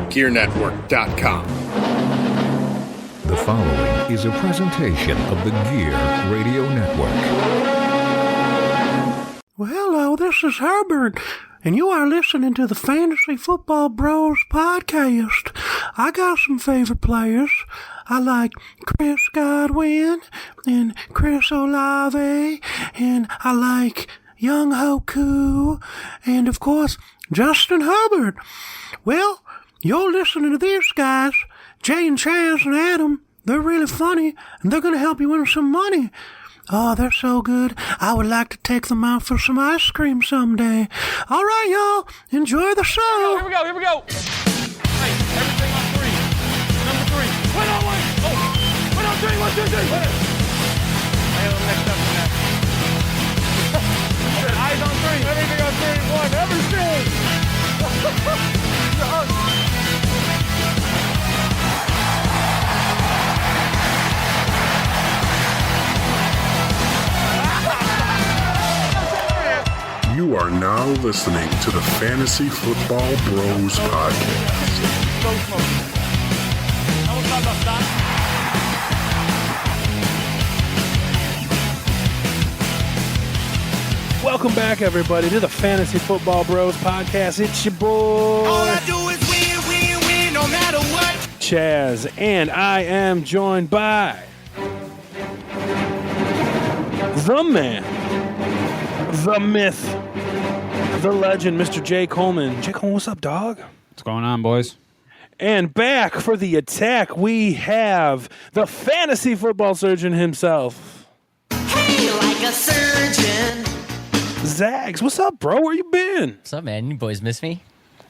GearNetwork.com. The following is a presentation of the Gear Radio Network. Well, hello, this is Herbert, and you are listening to the Fantasy Football Bros podcast. I got some favorite players. I like Chris Godwin and Chris Olave, and I like Young Hoku, and of course, Justin Hubbard. Well, you're listening to these guys, Jay and Chaz and Adam. They're really funny, and they're going to help you win some money. Oh, they're so good. I would like to take them out for some ice cream someday. All right, y'all. Enjoy the show. Here we go. Hey, everything on three. Number three. Wait on one. Oh. Wait on three. 1, 2, 3. Wait. I have the next step from that. Eyes on three. Everything on 3 and 1. Everything. You are now listening to the Fantasy Football Bros podcast. Go smoke. I won't talk about stop. Welcome back, everybody, to the Fantasy Football Bros podcast. It's your boy, All I do is win, no matter what. Chaz, and I am joined by the man, the myth, the legend, Mr. Jay Coleman. Jay Coleman, what's up, dog? What's going on, boys? And back for the attack, we have the fantasy football surgeon himself, Hey, like a surgeon. Zags. What's up, bro? Where you been? What's up, man? You boys miss me?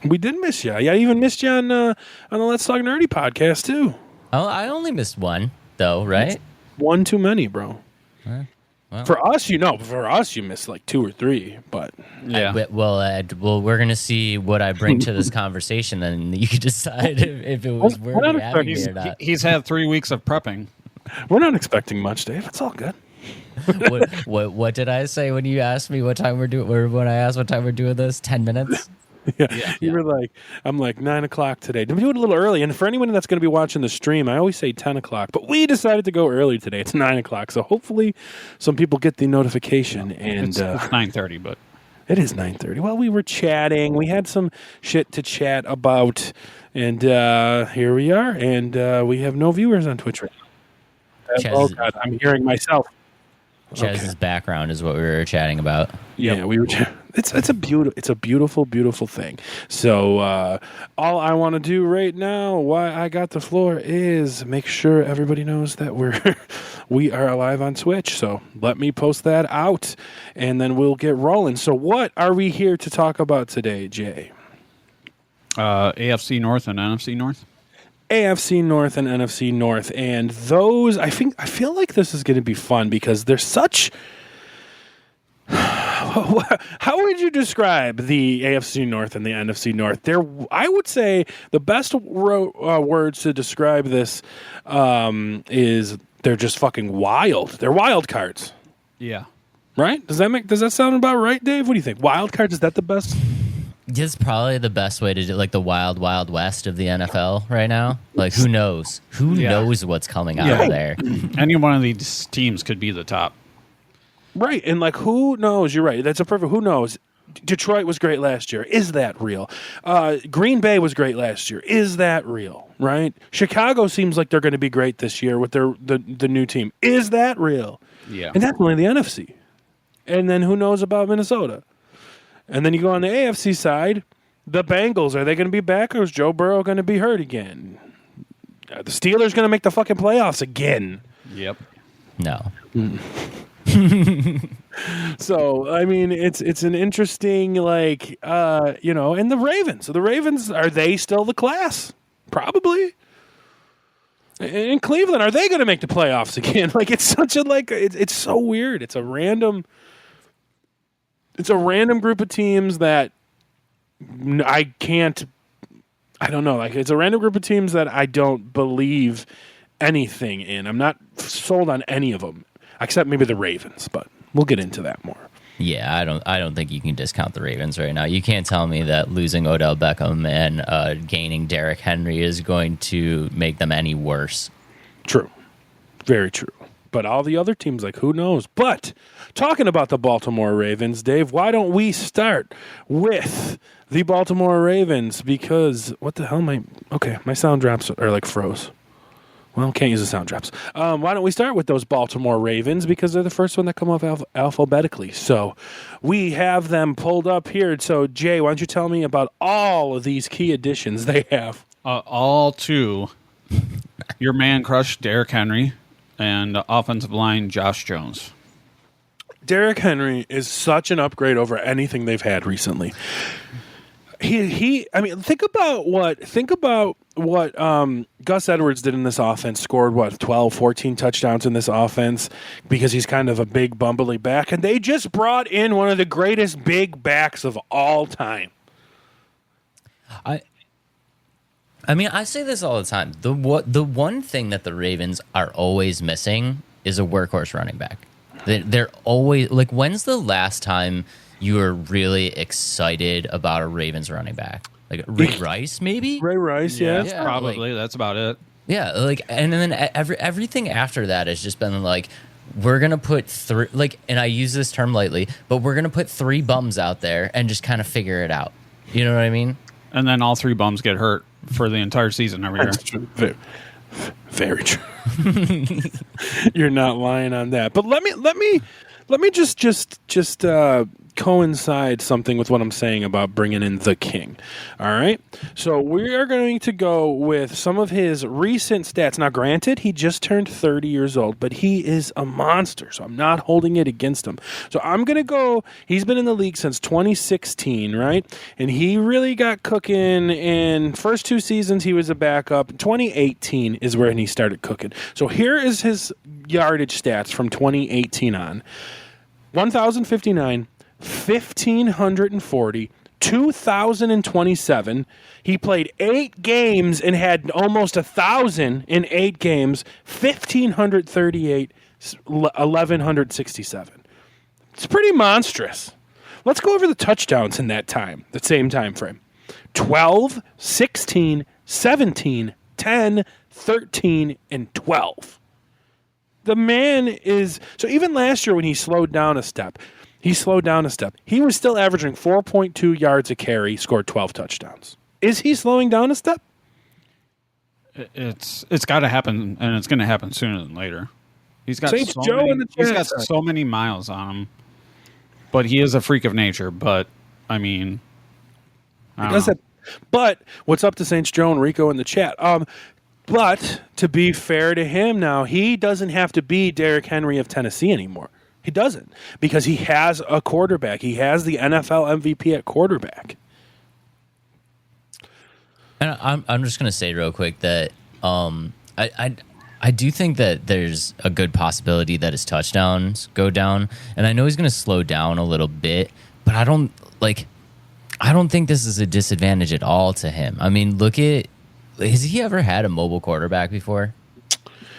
We did miss you. Yeah, I even missed you on the Let's Talk Nerdy podcast, too. Oh, I only missed one, though, right? One too many, bro. Well, For us, for us, you missed like 2 or 3, but Yeah. well, we're gonna see what I bring to this conversation, then you could decide if it was We're not worth having me expecting- or not. He's had 3 weeks of prepping. we're not expecting much, Dave. It's all good. What did I say when you asked me what time we're doing? Or when I asked what time we're doing this? 10 minutes. Yeah. You were like, I'm like 9 o'clock today. Did we do it a little early? And for anyone that's going to be watching the stream, I always say 10 o'clock, but we decided to go early today. It's 9 o'clock, so hopefully some people get the notification. And It's 9:30, but it is 9:30. Well, we were chatting. We had some shit to chat about, and here we are. And we have no viewers on Twitch right now. Oh God, I'm hearing myself. Chaz's background is what we were chatting about. Yeah, we were. It's a beautiful thing. So all I want to do right now, why I got the floor, is make sure everybody knows that we are live on Twitch. So let me post that out, and then we'll get rolling. So what are we here to talk about today, Jay? AFC North and NFC North. AFC North and NFC North, and those I feel like this is going to be fun because there's such. How would you describe the AFC North and the NFC North? I would say the best words to describe this is they're just fucking wild. They're wild cards, Yeah. right? Does that sound about right, Dave? What do you think? Wild cards, is that the best? It's probably the best way to do, like, the wild west of the NFL right now. Like, who knows? Who knows what's coming out of there? Any one of these teams could be the top. Right, and like, who knows? You're right. That's a perfect. Who knows? Detroit was great last year. Is that real? Green Bay was great last year. Is that real? Right. Chicago seems like they're going to be great this year with the new team. Is that real? Yeah. And that's only the NFC. And then who knows about Minnesota? And then you go on the AFC side. The Bengals, are they going to be back, or is Joe Burrow going to be hurt again? The Steelers going to make the fucking playoffs again? Yep. No. So, I mean, it's an interesting, like, and the Ravens. So the Ravens, are they still the class? Probably. In Cleveland, are they going to make the playoffs again? Like, it's such a, like, it's so weird. It's a random group of teams that I don't know. Like, it's a random group of teams that I don't believe anything in. I'm not sold on any of them, except maybe the Ravens, but we'll get into that more. Yeah, I don't think you can discount the Ravens right now. You can't tell me that losing Odell Beckham and gaining Derrick Henry is going to make them any worse. True. Very true. But all the other teams, like, who knows? But talking about the Baltimore Ravens, Dave, why don't we start with the Baltimore Ravens? Because what the hell my sound drops are like froze. Well, can't use the sound drops. Why don't we start with those Baltimore Ravens, because they're the first one that come off alphabetically. So we have them pulled up here. So, Jay, why don't you tell me about all of these key additions they have? All to your man crush, Derrick Henry, and offensive line, Josh Jones. Derrick Henry is such an upgrade over anything they've had recently. I mean, think about what Gus Edwards did in this offense. Scored 12, 14 touchdowns in this offense because he's kind of a big bumbly back, and they just brought in one of the greatest big backs of all time. I mean, I say this all the time. The one thing that the Ravens are always missing is a workhorse running back. They're always like, when's the last time you were really excited about a Ravens running back? Like Ray Rice, maybe? Ray Rice, yeah. Probably. That's about it. Yeah, like, and then everything after that has just been like, we're going to put three, like, and I use this term lightly, but we're going to put three bums out there and just kind of figure it out. You know what I mean? And then all three bums get hurt for the entire season every year. That's true. Very true. You're not lying on that. But let me just coincide something with what I'm saying about bringing in the king. All right. So we are going to go with some of his recent stats. Now, granted, he just turned 30 years old, but he is a monster. So I'm not holding it against him. So I'm going to go. He's been in the league since 2016, right? And he really got cooking in first two seasons. He was a backup. 2018 is when he started cooking. So here is his yardage stats from 2018 on. 1,059, 1,540, 2,027. He played 8 games and had almost 1,000 in 8 games, 1,538, 1,167. It's pretty monstrous. Let's go over the touchdowns in that same time frame. 12, 16, 17, 10, 13, and 12. The man is... So even last year when he slowed down a step, he was still averaging 4.2 yards a carry, scored 12 touchdowns. Is he slowing down a step? It's got to happen, and it's going to happen sooner than later. He's got so many miles on him, but he is a freak of nature. But, I mean... But, what's up to Saints Joe and Rico in the chat? But to be fair to him now, he doesn't have to be Derrick Henry of Tennessee anymore. He doesn't, because he has a quarterback. He has the NFL MVP at quarterback. And I'm just going to say real quick that I do think that there's a good possibility that his touchdowns go down, and I know he's going to slow down a little bit, but I don't think this is a disadvantage at all to him. I mean, has he ever had a mobile quarterback before?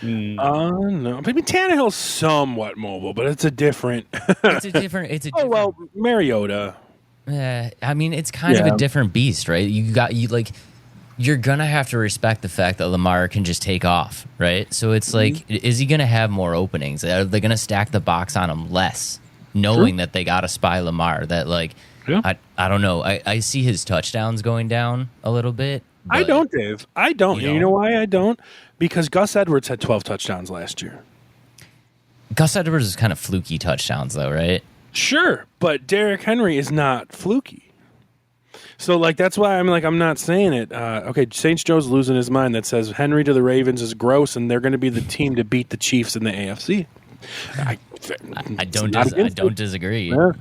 No. I mean, Tannehill's somewhat mobile, but it's a different... Oh, well, Mariota. I mean, it's kind of a different beast, right? You're going to have to respect the fact that Lamar can just take off, right? So it's like, is he going to have more openings? Are they going to stack the box on him less, knowing that they got to spy Lamar? That, like, I don't know. I see his touchdowns going down a little bit. I don't, Dave. I don't. You know why I don't? Because Gus Edwards had 12 touchdowns last year. Gus Edwards is kind of fluky touchdowns, though, right? Sure, but Derrick Henry is not fluky. So, like, that's why I'm not saying it. Okay, Saints Joe's losing his mind that says Henry to the Ravens is gross, and they're going to be the team to beat the Chiefs in the AFC. I don't disagree. Yeah,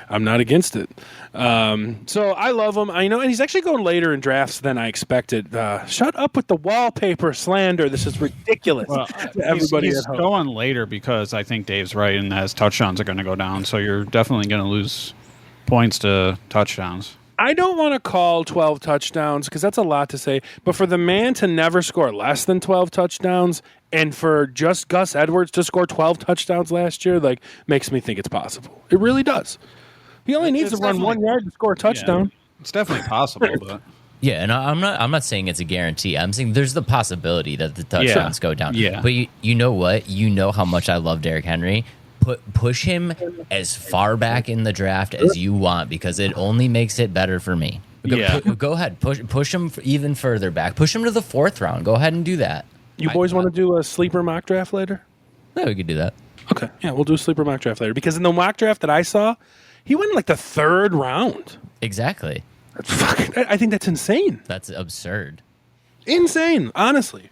I'm not against it. So I love him. I know, and he's actually going later in drafts than I expected. Shut up with the wallpaper slander. This is ridiculous. Well, to everybody he's at home. going later because I think Dave's right, and his touchdowns are going to go down. So you're definitely going to lose points to touchdowns. I don't want to call 12 touchdowns because that's a lot to say. But for the man to never score less than 12 touchdowns and for just Gus Edwards to score 12 touchdowns last year, like, makes me think it's possible. It really does. He only needs to run 1 yard to score a touchdown. Yeah, it's definitely possible, but yeah, and I'm not saying it's a guarantee. I'm saying there's the possibility that the touchdowns go down. Yeah. But you know what? You know how much I love Derrick Henry. Push him as far back in the draft as you want because it only makes it better for me. Go ahead. Push him even further back. Push him to the 4th round. Go ahead and do that. You boys want to do a sleeper mock draft later? Yeah, we could do that. Okay. Yeah, we'll do a sleeper mock draft later because in the mock draft that I saw, he went in like the 3rd round. Exactly. I think that's insane. That's absurd. Insane, honestly.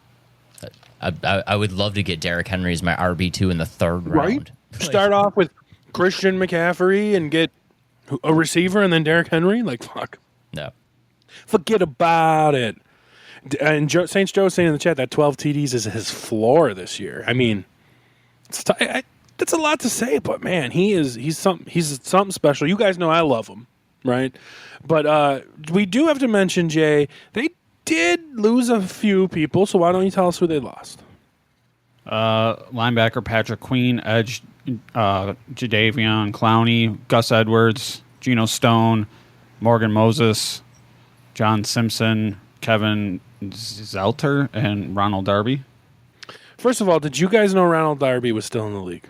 I would love to get Derrick Henry as my RB2 in the 3rd round. Start off with Christian McCaffrey and get a receiver and then Derrick Henry? Like, fuck. No. Forget about it. And Saints Joe saying in the chat that 12 TDs is his floor this year. I mean, that's a lot to say, but man, he's something special. You guys know I love him, right? But we do have to mention, Jay, they did lose a few people, so why don't you tell us who they lost? Linebacker Patrick Queen, edge Jadeveon Clowney, Gus Edwards, Geno Stone, Morgan Moses, John Simpson, Kevin Zelter, and Ronald Darby. First of all, did you guys know Ronald Darby was still in the league?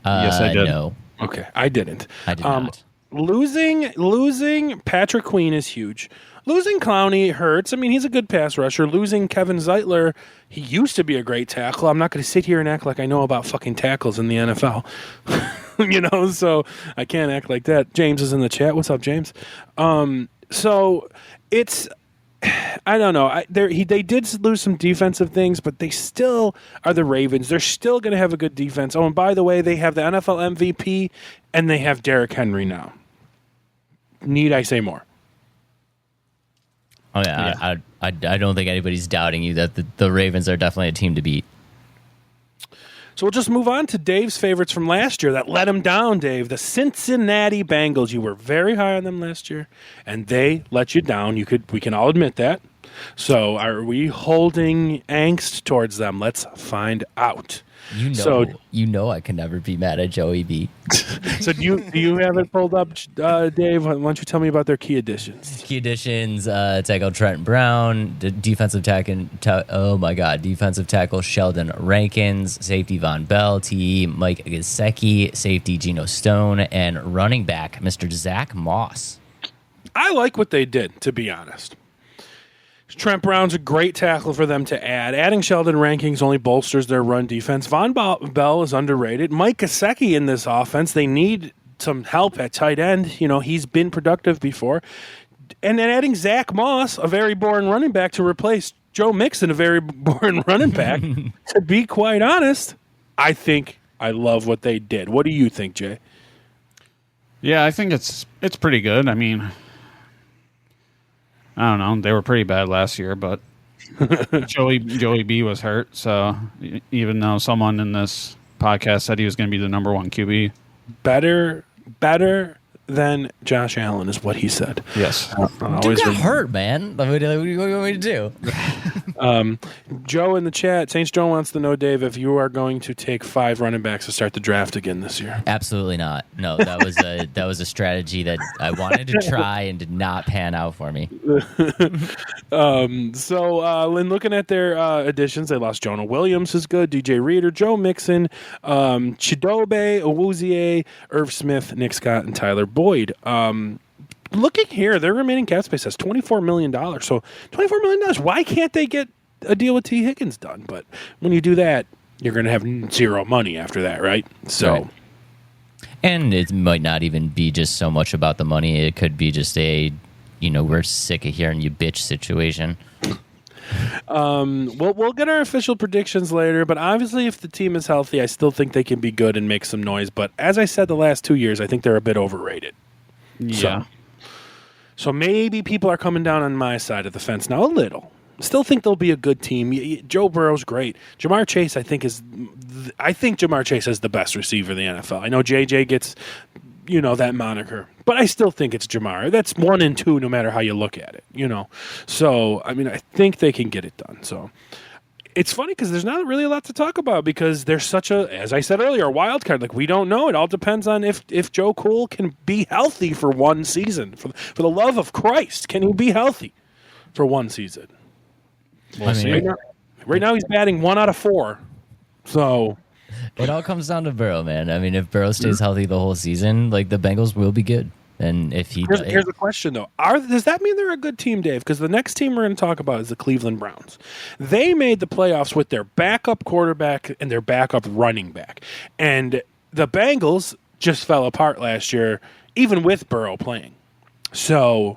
Yes, I did. No. Okay, I didn't. I did not. Losing Patrick Queen is huge. Losing Clowney hurts. I mean, he's a good pass rusher. Losing Kevin Zeitler, he used to be a great tackle. I'm not going to sit here and act like I know about fucking tackles in the NFL. So I can't act like that. James is in the chat. What's up, James? So it's, I don't know. They did lose some defensive things, but they still are the Ravens. They're still going to have a good defense. Oh, and by the way, they have the NFL MVP, and they have Derrick Henry now. Need I say more? Oh, yeah. I don't think anybody's doubting you that the Ravens are definitely a team to beat. So we'll just move on to Dave's favorites from last year that let him down, Dave. The Cincinnati Bengals. You were very high on them last year, and they let you down. We can all admit that. So are we holding angst towards them? Let's find out. You know I can never be mad at Joey B. So do you have it pulled up, Dave? Why don't you tell me about their key additions? Key additions: tackle Trent Brown, defensive tackle. Defensive tackle Sheldon Rankins, safety Von Bell, TE Mike Gesicki, safety Geno Stone, and running back Mr. Zach Moss. I like what they did, to be honest. Trent Brown's a great tackle for them to add. Adding Sheldon Rankins only bolsters their run defense. Von Bell is underrated. Mike Gesicki in this offense, they need some help at tight end. He's been productive before. And then adding Zach Moss, a very boring running back, to replace Joe Mixon, a very boring running back. To be quite honest, I think I love what they did. What do you think, Jay? Yeah, I think it's pretty good. I mean, I don't know. They were pretty bad last year, but Joey B was hurt. So even though someone in this podcast said he was going to be the number 1 QB, better than Josh Allen is what he said. Yes, dude got hurt, man. What do you want me to do? Joe in the chat, Saints Joe wants to know, Dave, if you are going to take 5 running backs to start the draft again this year. Absolutely not. No, that was a strategy that I wanted to try and did not pan out for me. In looking at their additions, they lost Jonah Williams, is good, DJ Reader, Joe Mixon, Chidobe, Awuzie, Irv Smith, Nick Scott, and Tyler Boyd. Looking here, their remaining cap space has $24 million. So $24 million, why can't they get a deal with T. Higgins done? But when you do that, you're going to have zero money after that, right? So, right. And it might not even be just so much about the money. It could be just a, we're sick of hearing you bitch situation. We'll get our official predictions later, but obviously if the team is healthy, I still think they can be good and make some noise. But as I said the last 2 years, I think they're a bit overrated. Yeah. So maybe people are coming down on my side of the fence now a little. Still think they'll be a good team. Joe Burrow's great. Jamar Chase, I think Jamar Chase is the best receiver in the NFL. I know JJ gets that moniker. But I still think it's Jamar. That's 1 and 2 no matter how you look at it, So, I mean, I think they can get it done. So it's funny because there's not really a lot to talk about because there's such a, as I said earlier, a wild card. Like, we don't know. It all depends on if Joe Cool can be healthy for one season. For the love of Christ, can he be healthy for one season? We'll see. Right now he's batting 1 out of 4. So it all comes down to Burrow, man. I mean, if Burrow stays healthy the whole season, like, the Bengals will be good. And if he here's the question though: does that mean they're a good team, Dave? Because the next team we're going to talk about is the Cleveland Browns. They made the playoffs with their backup quarterback and their backup running back, and the Bengals just fell apart last year, even with Burrow playing. So,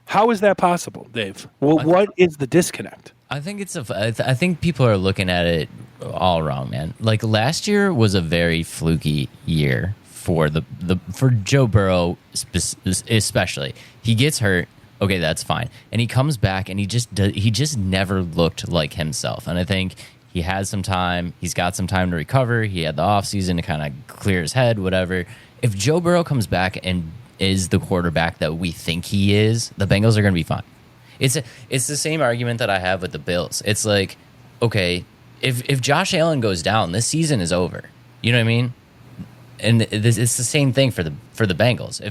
how is that possible, Dave? Well, what is the disconnect? I think I think people are looking at it all wrong, man. Like, last year was a very fluky year for Joe Burrow especially. He gets hurt, okay, that's fine, and he comes back and he just never looked like himself. And I think he has some time. He's got some time to recover. He had the offseason to kind of clear his head, whatever. If Joe Burrow comes back and is the quarterback that we think he is, the Bengals are going to be fine. It's the same argument that I have with the Bills. It's like, okay, if Josh Allen goes down, this season is over. You know what I mean? And it's the same thing for the Bengals.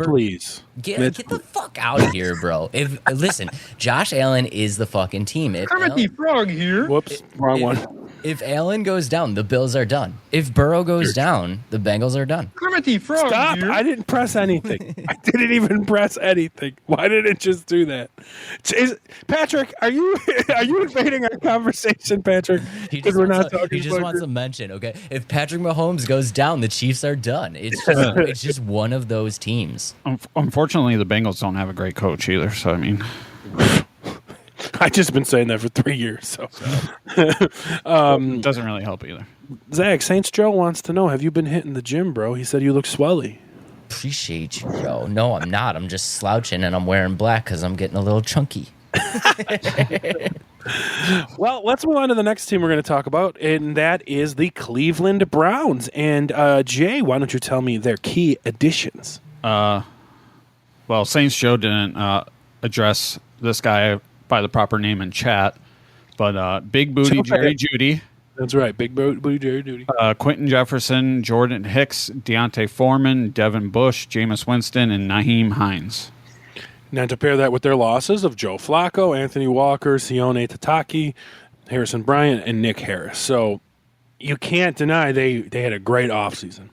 Please get the fuck out of here, bro. Listen, Josh Allen is the fucking team. Kermit the Frog here. Whoops, wrong one. If Allen goes down, the Bills are done. If Burrow goes down, the Bengals are done. Kermit the Frog Stop! here. I didn't press anything. I didn't even press anything. Why did it just do that? Patrick, are you invading our conversation, Patrick? He just wants a mention. Okay, if Patrick Mahomes goes down, the Chiefs are done. It's just one of those teams. Unfortunately, the Bengals don't have a great coach either. So I mean, I've just been saying that for 3 years. So it doesn't really help either. Zach, Saints Joe wants to know: have you been hitting the gym, bro? He said you look swelly. Appreciate you, Joe. No, I'm not. I'm just slouching and I'm wearing black because I'm getting a little chunky. Well, let's move on to the next team we're going to talk about, and that is the Cleveland Browns. And Jay, why don't you tell me their key additions? Well, Saints Joe didn't address this guy by the proper name in chat, but Big Booty Jerry Jeudy. That's right, Big Booty Jerry Jeudy. Quentin Jefferson, Jordan Hicks, Deontay Foreman, Devin Bush, Jameis Winston, and Nyheim Hines. Now, to pair that with their losses of Joe Flacco, Anthony Walker, Sione Tataki, Harrison Bryant, and Nick Harris. So you can't deny they had a great offseason.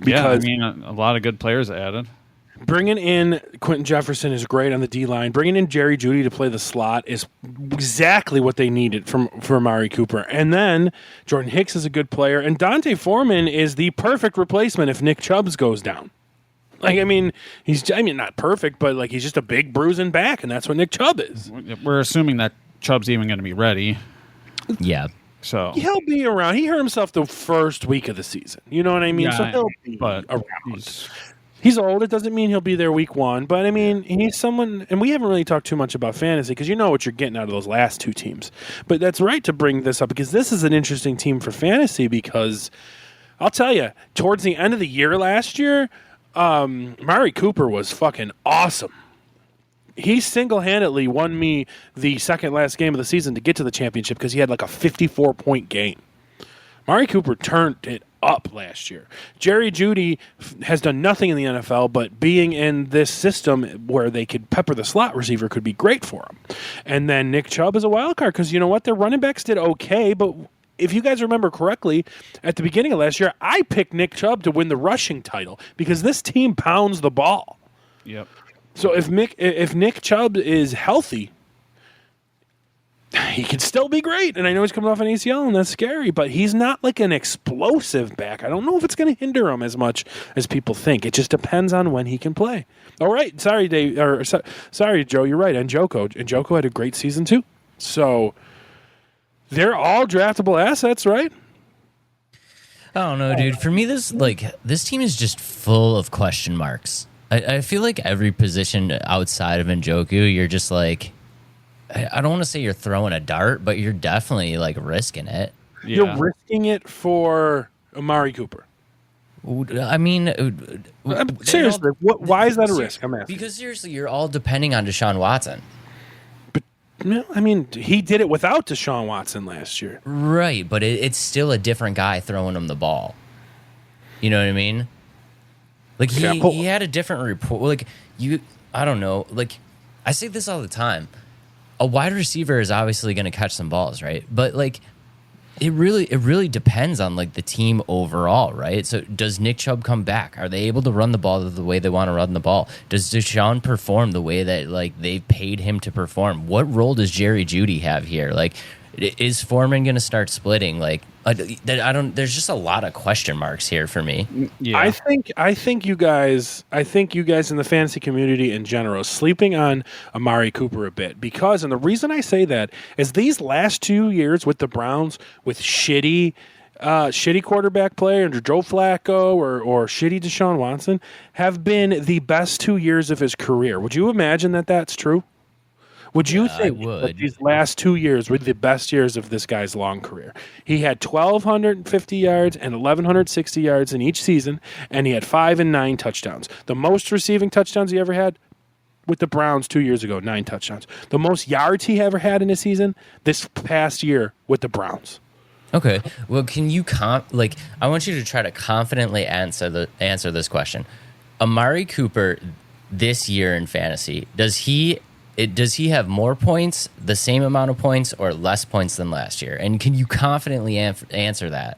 Yeah, I mean, a lot of good players added. Bringing in Quentin Jefferson is great on the D-line. Bringing in Jerry Jeudy to play the slot is exactly what they needed for Amari Cooper. And then Jordan Hicks is a good player. And Dante Foreman is the perfect replacement if Nick Chubb goes down. Like, I mean, not perfect, but like he's just a big bruising back, and that's what Nick Chubb is. We're assuming that Chubb's even going to be ready. Yeah. So he'll be around. He hurt himself the first week of the season. You know what I mean? Yeah, so he'll be around. He's old. It doesn't mean he'll be there week 1, but I mean, he's someone, and we haven't really talked too much about fantasy because you know what you're getting out of those last 2 teams. But that's right to bring this up because this is an interesting team for fantasy because I'll tell you, towards the end of the year last year, Amari Cooper was fucking awesome. He single-handedly won me the second last game of the season to get to the championship because he had like a 54-point game. Amari Cooper turned it up last year. Jerry Jeudy has done nothing in the NFL, but being in this system where they could pepper the slot receiver could be great for him. And then Nick Chubb is a wild card because you know what? Their running backs did okay, but if you guys remember correctly, at the beginning of last year, I picked Nick Chubb to win the rushing title because this team pounds the ball. Yep. So if Nick Chubb is healthy, he can still be great. And I know he's coming off an ACL, and that's scary, but he's not like an explosive back. I don't know if it's going to hinder him as much as people think. It just depends on when he can play. All right. Sorry, Dave. Sorry, Joe. You're right. And Njoku had a great season too. So they're all draftable assets, right? I don't know, dude. For me, this team is just full of question marks. I feel like every position outside of Njoku, you're just like, I don't want to say you're throwing a dart, but you're definitely like risking it. Yeah. You're risking it for Amari Cooper. I mean, seriously, why is that a risk? I'm asking. Because seriously, you're all depending on Deshaun Watson. No, I mean, he did it without Deshaun Watson last year. Right, but it's still a different guy throwing him the ball. You know what I mean? Like, he had a different report. Like, I don't know. Like, I say this all the time. A wide receiver is obviously going to catch some balls, right? But, like, it really depends on, like, the team overall, right? So does Nick Chubb come back? Are they able to run the ball the way they want to run the ball? Does Deshaun perform the way that, like, they paid him to perform? What role does Jerry Jeudy have here? Like, is Foreman going to start splitting? Like, there's just a lot of question marks here for me. Yeah. I think you guys in the fantasy community in general is sleeping on Amari Cooper a bit, because, and the reason I say that is these last 2 years with the Browns, with shitty quarterback play under Joe Flacco or shitty Deshaun Watson, have been the best 2 years of his career. Would you imagine that that's true? Would you think that these last 2 years were the best years of this guy's long career? He had 1,250 yards and 1,160 yards in each season, and he had 5 and 9 touchdowns. The most receiving touchdowns he ever had with the Browns 2 years ago, 9 touchdowns. The most yards he ever had in a season this past year with the Browns. Okay. Well, can you I want you to try to confidently answer this question. Amari Cooper this year in fantasy, does he have more points, the same amount of points, or less points than last year? And can you confidently answer that?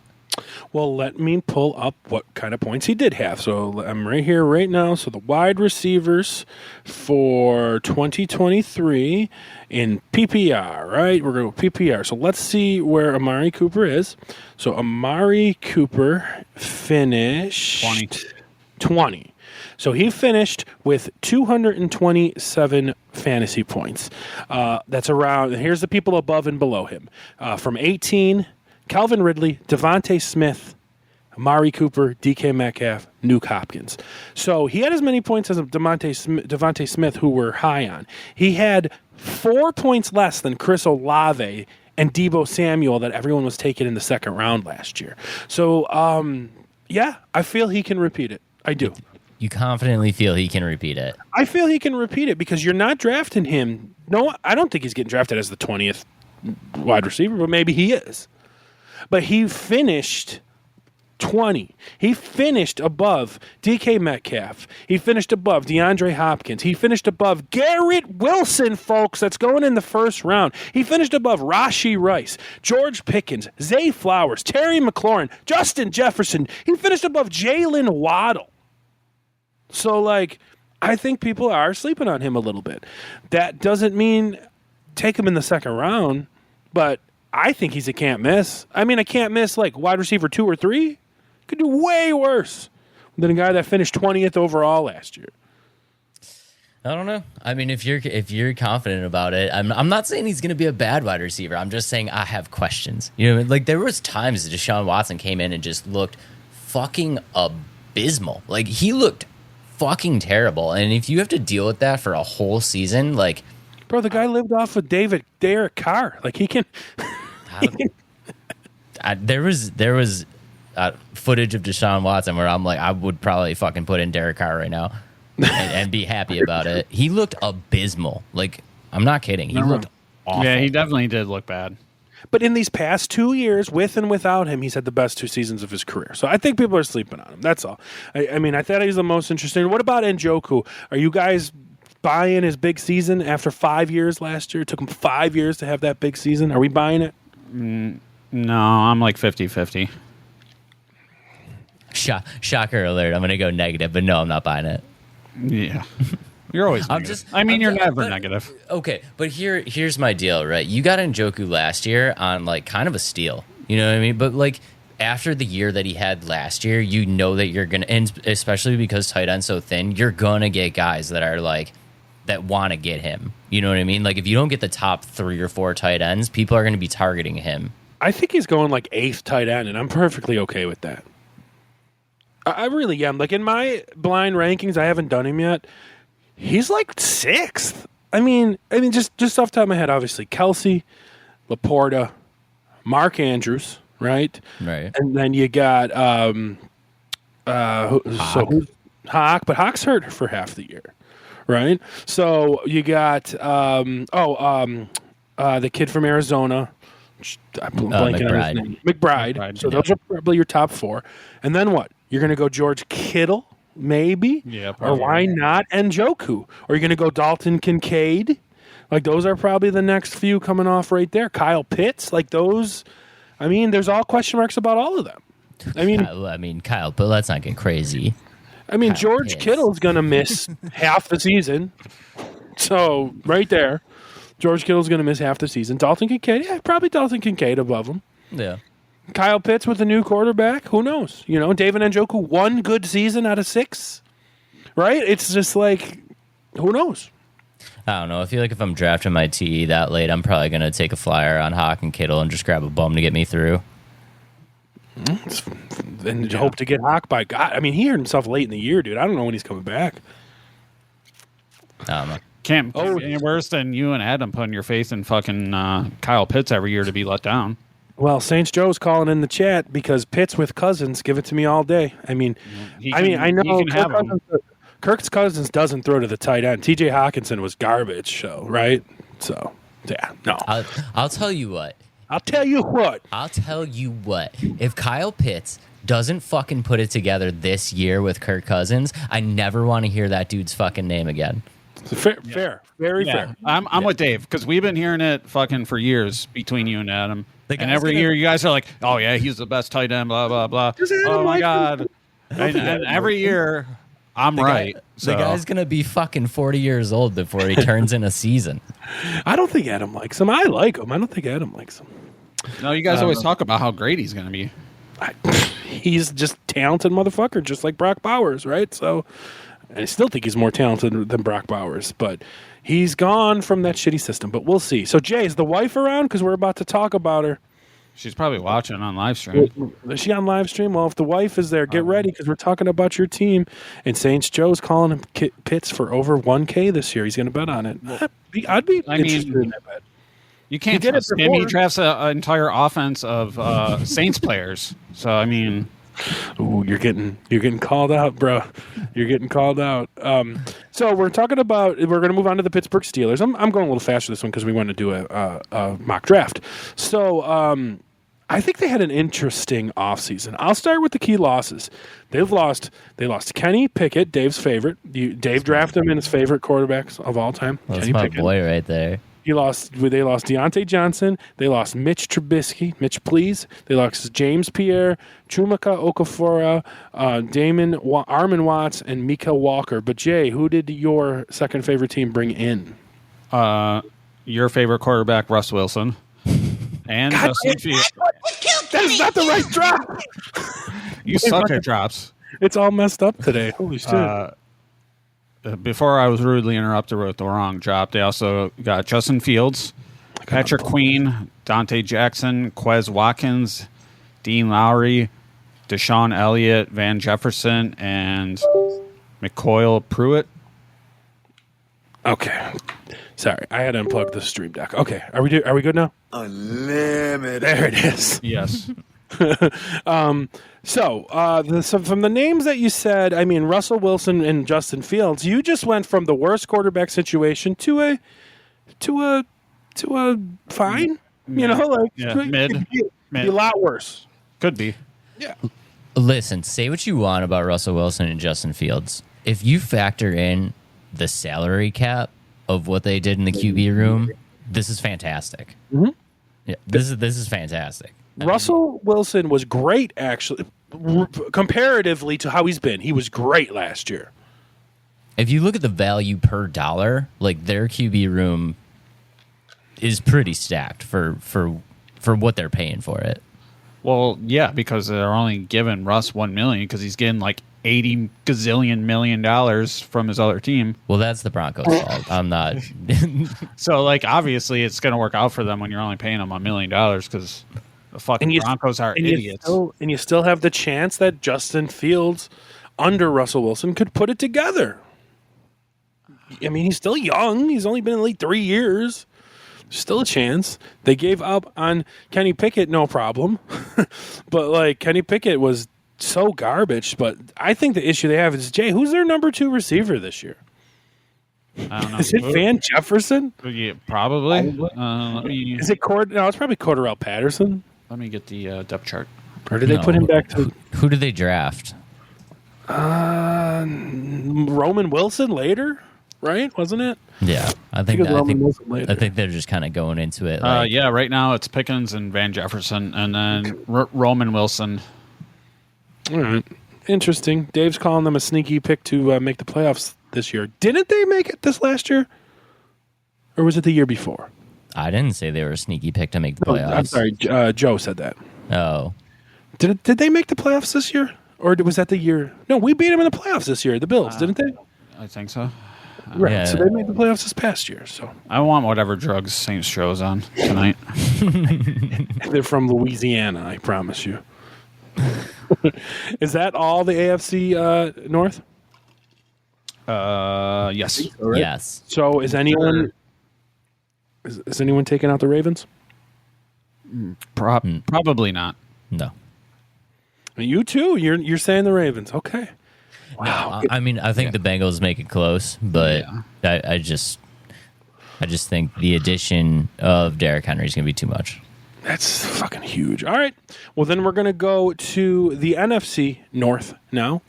Well, let me pull up what kind of points he did have. So I'm right here right now. So the wide receivers for 2023 in PPR, right? We're going to PPR. So let's see where Amari Cooper is. So Amari Cooper finished 20. So he finished with 227 fantasy points. That's around, here's the people above and below him. From 18, Calvin Ridley, Devontae Smith, Amari Cooper, DK Metcalf, Nuke Hopkins. So he had as many points as Devontae Smith, who we're high on. He had 4 points less than Chris Olave and Deebo Samuel that everyone was taking in the second round last year. So, yeah, I feel he can repeat it. I do. You confidently feel he can repeat it? I feel he can repeat it because you're not drafting him. No, I don't think he's getting drafted as the 20th wide receiver, but maybe he is. But he finished 20. He finished above DK Metcalf. He finished above DeAndre Hopkins. He finished above Garrett Wilson, folks, that's going in the first round. He finished above Rashee Rice, George Pickens, Zay Flowers, Terry McLaurin, Justin Jefferson. He finished above Jalen Waddle. So, like, I think people are sleeping on him a little bit. That doesn't mean take him in the second round, but I think he's a can't miss. I mean, a can't miss, like, wide receiver 2 or 3. Could do way worse than a guy that finished 20th overall last year. I don't know. I mean, if you're confident about it, I'm not saying he's going to be a bad wide receiver. I'm just saying I have questions. You know, like, there was times that Deshaun Watson came in and just looked fucking abysmal. Like, he looked fucking terrible, and if you have to deal with that for a whole season, like, bro, the guy lived off of Derek Carr. Like, he can. There was footage of Deshaun Watson where I'm like, I would probably fucking put in Derek Carr right now and be happy about it. He looked abysmal. Like, I'm not kidding. He looked awful. Yeah, he definitely did look bad. But in these past 2 years, with and without him, he's had the best 2 seasons of his career. So I think people are sleeping on him. That's all. I mean, I thought he was the most interesting. What about Njoku? Are you guys buying his big season after 5 years last year? It took him 5 years to have that big season. Are we buying it? No, I'm like 50-50. Shocker alert. I'm going to go negative, but no, I'm not buying it. Yeah. You're always negative. You're never negative. Okay, but here's my deal, right? You got Njoku last year on, like, kind of a steal. You know what I mean? But, like, after the year that he had last year, you know that you're going to, and especially because tight end's so thin, you're going to get guys that are, like, that want to get him. You know what I mean? Like, if you don't get the top 3 or 4 tight ends, people are going to be targeting him. I think he's going, like, 8th tight end, and I'm perfectly okay with that. I really am. Like, in my blind rankings, I haven't done him yet. He's like 6th. I mean, just off the top of my head, obviously, Kelsey, Laporta, Mark Andrews, right? Right. And then you got who's Hawk? But Hawk's hurt for half the year, right? So you got the kid from Arizona. I'm blanking on his name. McBride. So those are probably your top 4. And then what? You're going to go George Kittle, maybe? Yeah. Or why not Njoku? Or you're going to go Dalton Kincaid? Like, those are probably the next few coming off right there. Kyle Pitts, like those. I mean, there's all question marks about all of them. Kyle, but let's not get crazy. George Kittle's going to miss half the season. So, right there. George Kittle's going to miss half the season. Dalton Kincaid, probably Dalton Kincaid above him. Yeah. Kyle Pitts with a new quarterback, who knows? David Njoku, 1 good season out of 6, right? It's just like, who knows? I don't know. I feel like if I'm drafting my TE that late, I'm probably going to take a flyer on Hawk and Kittle and just grab a bum to get me through. And hope to get Hawk by God. He hurt himself late in the year, dude. I don't know when he's coming back. I don't know. Can't be any worse than you and Adam putting your faith in fucking Kyle Pitts every year to be let down. Well, Saints Joe's calling in the chat because Pitts with Cousins, give it to me all day. I know Kirk Cousins doesn't throw to the tight end. TJ Hawkinson was garbage, right? So, yeah, no. I'll tell you what. If Kyle Pitts doesn't fucking put it together this year with Kirk Cousins, I never want to hear that dude's fucking name again. Fair. Very fair. I'm with Dave because we've been hearing it fucking for years between you and Adam. And every year you guys are like, oh, yeah, he's the best tight end, blah, blah, blah. Oh, my God. And every year, I'm right. The guy's going to be fucking 40 years old before he turns in a season. I don't think Adam likes him. I like him. I don't think Adam likes him. No, you guys always talk about how great he's going to be. He's just talented motherfucker, just like Brock Bowers, right? So I still think he's more talented than Brock Bowers, but he's gone from that shitty system. But we'll see. So, Jay, is the wife around? Because we're about to talk about her. She's probably watching on live stream. Is she on live stream? Well, if the wife is there, get ready because we're talking about your team. And Saints Joe's calling him Pitts for over 1K this year. He's going to bet on it. I'd be interested in that bet. You can't trust him. He drafts an entire offense of Saints players. So, Ooh, you're getting called out, bro. You're getting called out. So we're going to move on to the Pittsburgh Steelers. I'm going a little faster this one because we want to do a mock draft. So I think they had an interesting offseason. I'll start with the key losses. They lost Kenny Pickett, Dave's favorite. Dave drafted him in his favorite quarterbacks of all time. That's Kenny my Pickett. boy right there. They lost Deontay Johnson. They lost Mitch Trubisky. Mitch, please. They lost James Pierre, Chumaka Okafor, Armin Watts, and Mika Walker. But, Jay, who did your second favorite team bring in? Your favorite quarterback, Russ Wilson. And Justin Fields. That is not the right drop. You suck at drops. It's all messed up today. Holy shit. Before I was rudely interrupted with the wrong drop, they also got Justin Fields, Patrick Queen, Dante Jackson, Quez Watkins, Dean Lowry, Deshaun Elliott, Van Jefferson, and McCoyle Pruitt. Okay. Sorry, I had to unplug the stream deck. Okay, are we good now? Unlimited. There it is. Yes. So from the names that you said, Russell Wilson and Justin Fields, you just went from the worst quarterback situation to a fine. Mid. Could be a lot worse. Could be. Yeah. Listen, say what you want about Russell Wilson and Justin Fields. If you factor in the salary cap of what they did in the QB room, this is fantastic. Mm-hmm. Yeah, this is fantastic. Russell Wilson was great, actually, comparatively to how he's been. He was great last year. If you look at the value per dollar, like their QB room is pretty stacked for what they're paying for it. Well, yeah, because they're only giving Russ $1 million because he's getting like $80 gazillion million from his other team. Well, that's the Broncos' fault. I'm not. So, obviously, it's going to work out for them when you're only paying them $1 million because the fucking Broncos are idiots. And you still have the chance that Justin Fields under Russell Wilson could put it together. He's still young. He's only been in the league 3 years. Still a chance. They gave up on Kenny Pickett, no problem. But Kenny Pickett was so garbage. But I think the issue they have is, Jay, who's their number 2 receiver this year? I don't know. Is it Van Jefferson? Yeah, probably. Is it No, it's probably Cordarrelle Patterson. Let me get the depth chart. Or did they put him back to Who did they draft? Roman Wilson later? Right? Wasn't it? Yeah, I think they're just kind of going into it. Like, Yeah, right now it's Pickens and Van Jefferson, and then Roman Wilson. All right. Interesting. Dave's calling them a sneaky pick to make the playoffs this year. Didn't they make it this last year? Or was it the year before? I didn't say they were a sneaky pick to make the playoffs. I'm sorry. Joe said that. Oh. Did they make the playoffs this year? Or was that the year? No, we beat them in the playoffs this year, the Bills, didn't they? I think so. Right. Yeah. So they made the playoffs this past year. So I want whatever drugs Saints shows on tonight. they're from Louisiana, I promise you. Is that all the AFC North? Yes. Right? Yes. So is anyone taking out the Ravens? Probably not. No. You too. You're saying the Ravens. Okay. Wow. I mean, I think the Bengals make it close, but I just think the addition of Derrick Henry is going to be too much. That's fucking huge. All right. Well, then we're going to go to the NFC North now.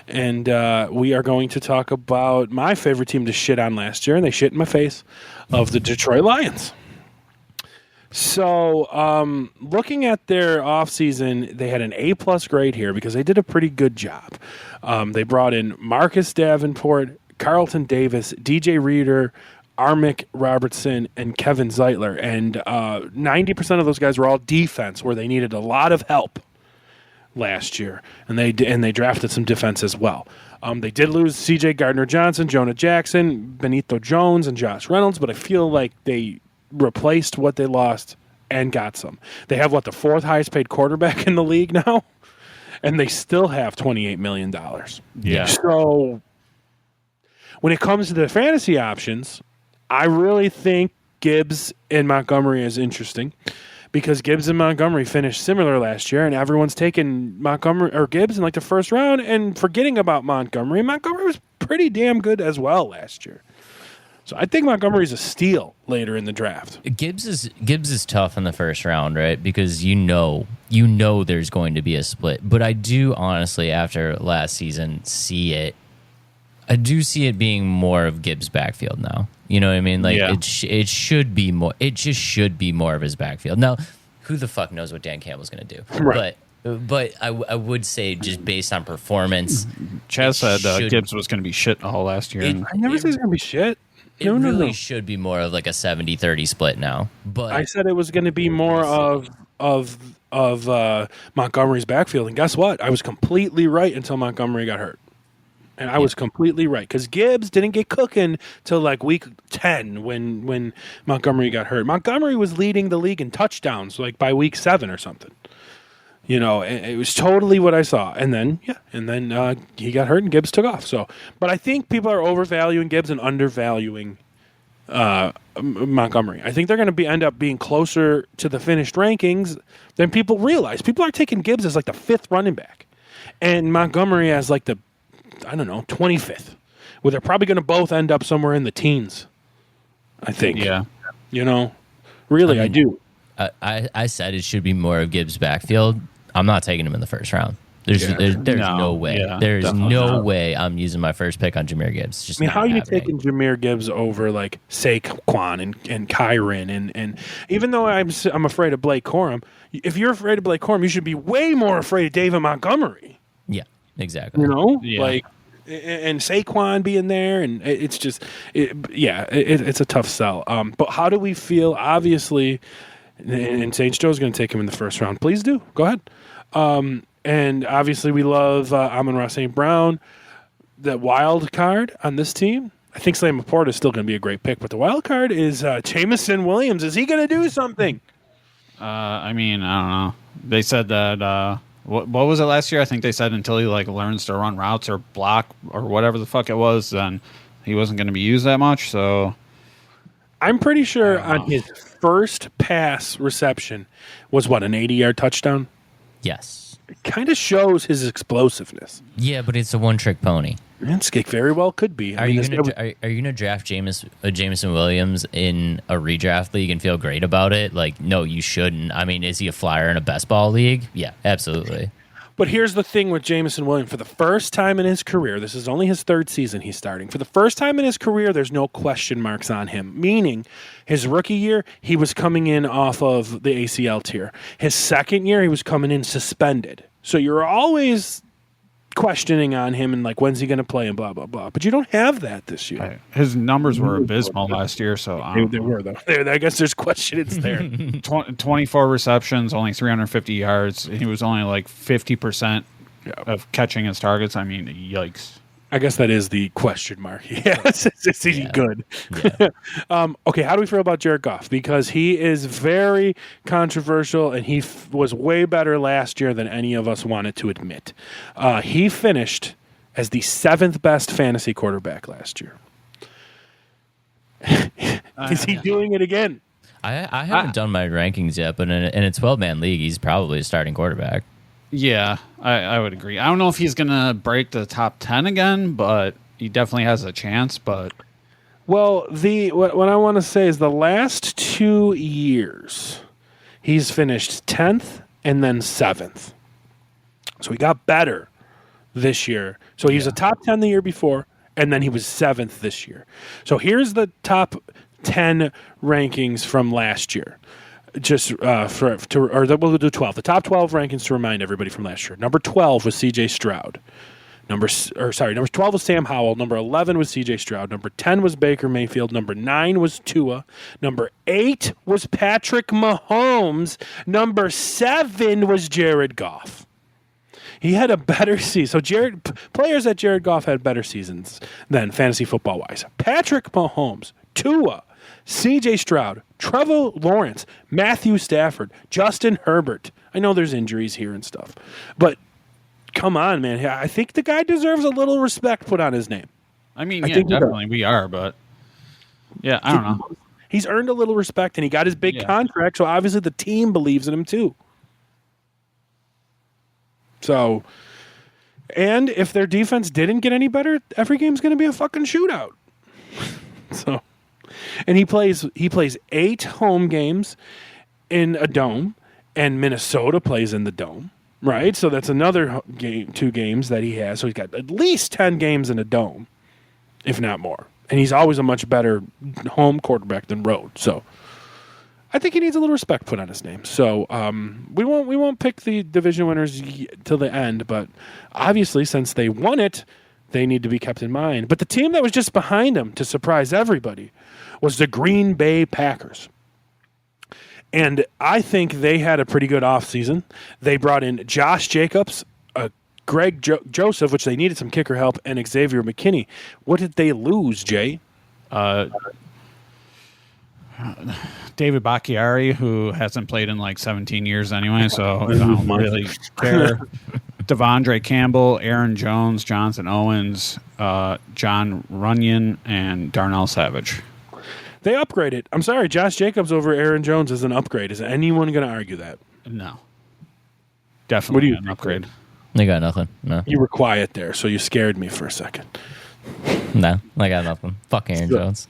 And we are going to talk about my favorite team to shit on last year, and they shit in my face, of the Detroit Lions. So looking at their offseason, they had an A-plus grade here because they did a pretty good job. They brought in Marcus Davenport, Carlton Davis, DJ Reader, Armick Robertson, and Kevin Zeitler. And 90% of those guys were all defense, where they needed a lot of help last year. And they drafted some defense as well. They did lose C.J. Gardner-Johnson, Jonah Jackson, Benito Jones, and Josh Reynolds, but I feel like they replaced what they lost and got some. They have, the 4th highest paid quarterback in the league now, and they still have $28 million. Yeah. So when it comes to the fantasy options, I really think Gibbs and Montgomery is interesting because Gibbs and Montgomery finished similar last year, and everyone's taking Montgomery or Gibbs in the first round and forgetting about Montgomery. Montgomery was pretty damn good as well last year. So I think Montgomery's a steal later in the draft. Gibbs is tough in the first round, right? Because you know there's going to be a split. But I do honestly, after last season, see it. I do see it being more of Gibbs' backfield now. You know what I mean? It should be more. It just should be more of his backfield. Now, who the fuck knows what Dan Campbell's going to do? Right. But I would say just based on performance, Chaz said Gibbs was going to I last year. I never said he's going to be shit. It really should be more of a 70-30 split now. But I said it was going to be more of Montgomery's backfield, and guess what? I was completely right until Montgomery got hurt, and I was completely right because Gibbs didn't get cooking till week 10 when Montgomery got hurt. Montgomery was leading the league in touchdowns by week 7 or something. You know, it was totally what I saw. And then he got hurt and Gibbs took off. So, but I think people are overvaluing Gibbs and undervaluing Montgomery. I think they're going to end up being closer to the finished rankings than people realize. People are taking Gibbs as the 5th running back and Montgomery as the 25th, where they're probably going to both end up somewhere in the teens, I think. Yeah. You know, really, I do. I said it should be more of Gibbs' backfield. I'm not taking him in the first round. There's no way. Yeah, there's no way I'm using my first pick on Jahmyr Gibbs. Just how are you happening. taking Jahmyr Gibbs over Saquon and Kyron and even though I'm afraid of Blake Corum, if you're afraid of Blake Corum, you should be way more afraid of David Montgomery. Yeah, exactly. You know, Yeah. and Saquon being there, and it's just it's a tough sell. But how do we feel? Obviously. And St. Joe's going to take him in the first round. Please do. Go ahead. And obviously we love Amon-Ra St. Brown. The wild card on this team, I think Sam Laporta is still going to be a great pick, but the wild card is Jameson Williams. Is he going to do something? I don't know. They said that, what was it last year? I think they said until he learns to run routes or block or whatever the fuck it was, then he wasn't going to be used that much. So I'm pretty sure on his first pass reception was an 80-yard touchdown? Yes. kind of shows his explosiveness. Yeah, but it's a one-trick pony. It very well could be. Are you gonna draft Jameson Williams in a redraft league and feel great about it? Like, no, you shouldn't. I mean, is he a flyer in a best ball league? Yeah, absolutely. But here's the thing with Jameson Williams. For the first time in his career, this is only his third season he's starting. For the first time in his career, there's no question marks on him. Meaning, his rookie year, he was coming in off of the ACL tier. His second year, he was coming in suspended. So you're always questioning on him and like, when's he going to play and blah, blah, blah. But you don't have that this year. His numbers were abysmal last year, so they were, though. I guess there's questions there. 24 receptions, only 350 yards. He was only like 50% of catching his targets. I mean, yikes. I guess that is the question mark. Yes, is he good? Yeah. Okay, how do we feel about Jared Goff? Because he is very controversial, and he was way better last year than any of us wanted to admit. He finished as the 7th best fantasy quarterback last year. Is he doing it again? I haven't done my rankings yet, but in a 12-man league, he's probably a starting quarterback. Yeah, I would agree. I don't know if he's going to break the top 10 again, but he definitely has a chance. But well, what I want to say is the last 2 years, he's finished 10th and then 7th. So he got better this year. So he was a top 10 the year before, and then he was 7th this year. So here's the top 10 rankings from last year. Just we'll do 12. The top 12 rankings to remind everybody from last year. Number 12 was C.J. Stroud. Number 12 was Sam Howell. Number 11 was C.J. Stroud. Number 10 was Baker Mayfield. Number 9 was Tua. Number 8 was Patrick Mahomes. Number 7 was Jared Goff. He had a better season. So players at Jared Goff had better seasons than fantasy football-wise. Patrick Mahomes, Tua, C.J. Stroud, Trevor Lawrence, Matthew Stafford, Justin Herbert. I know there's injuries here and stuff, but come on, man. I think the guy deserves a little respect put on his name. I mean, yeah, definitely we are, but yeah, I don't know. He's earned a little respect, and he got his big contract, so obviously the team believes in him too. So, and if their defense didn't get any better, every game's going to be a fucking shootout. So. And he plays 8 home games in a dome, and Minnesota plays in the dome, right? So that's another 2 games that he has. So he's got at least 10 games in a dome, if not more. And he's always a much better home quarterback than road. So I think he needs a little respect put on his name. So we won't pick the division winners till the end, but obviously since they won it, they need to be kept in mind. But the team that was just behind them to surprise everybody was the Green Bay Packers. And I think they had a pretty good offseason. They brought in Josh Jacobs, Greg Joseph, which they needed some kicker help, and Xavier McKinney. What did they lose, Jay? David Bakhtiari, who hasn't played in like 17 years anyway, so I don't really care. Devondre Campbell, Aaron Jones, Jonathan Owens, John Runyon, and Darnell Savage. They upgraded. I'm sorry, Josh Jacobs over Aaron Jones is an upgrade. Is anyone going to argue that? No. Definitely an upgrade. They got nothing. No. You were quiet there, so you scared me for a second. No, I got nothing. Fuck Aaron Jones.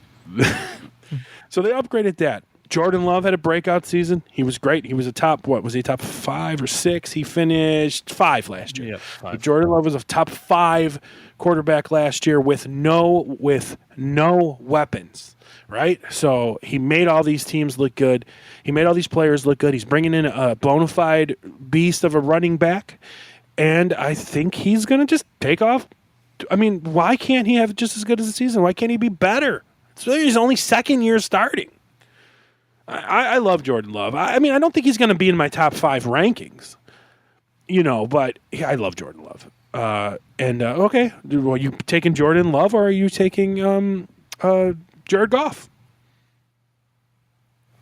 So they upgraded that. Jordan Love had a breakout season. He was great. He was a top, was he top 5 or 6? He finished 5 last year. Yeah, 5. Jordan Love was a top 5 quarterback last year with no weapons, right? So he made all these teams look good. He made all these players look good. He's bringing in a bona fide beast of a running back, and I think he's going to just take off. I mean, why can't he have just as good as a season? Why can't he be better? So he's only second year starting. I love Jordan Love. I mean, I don't think he's going to be in my top 5 rankings, but I love Jordan Love. Okay, are you taking Jordan Love or are you taking Jared Goff?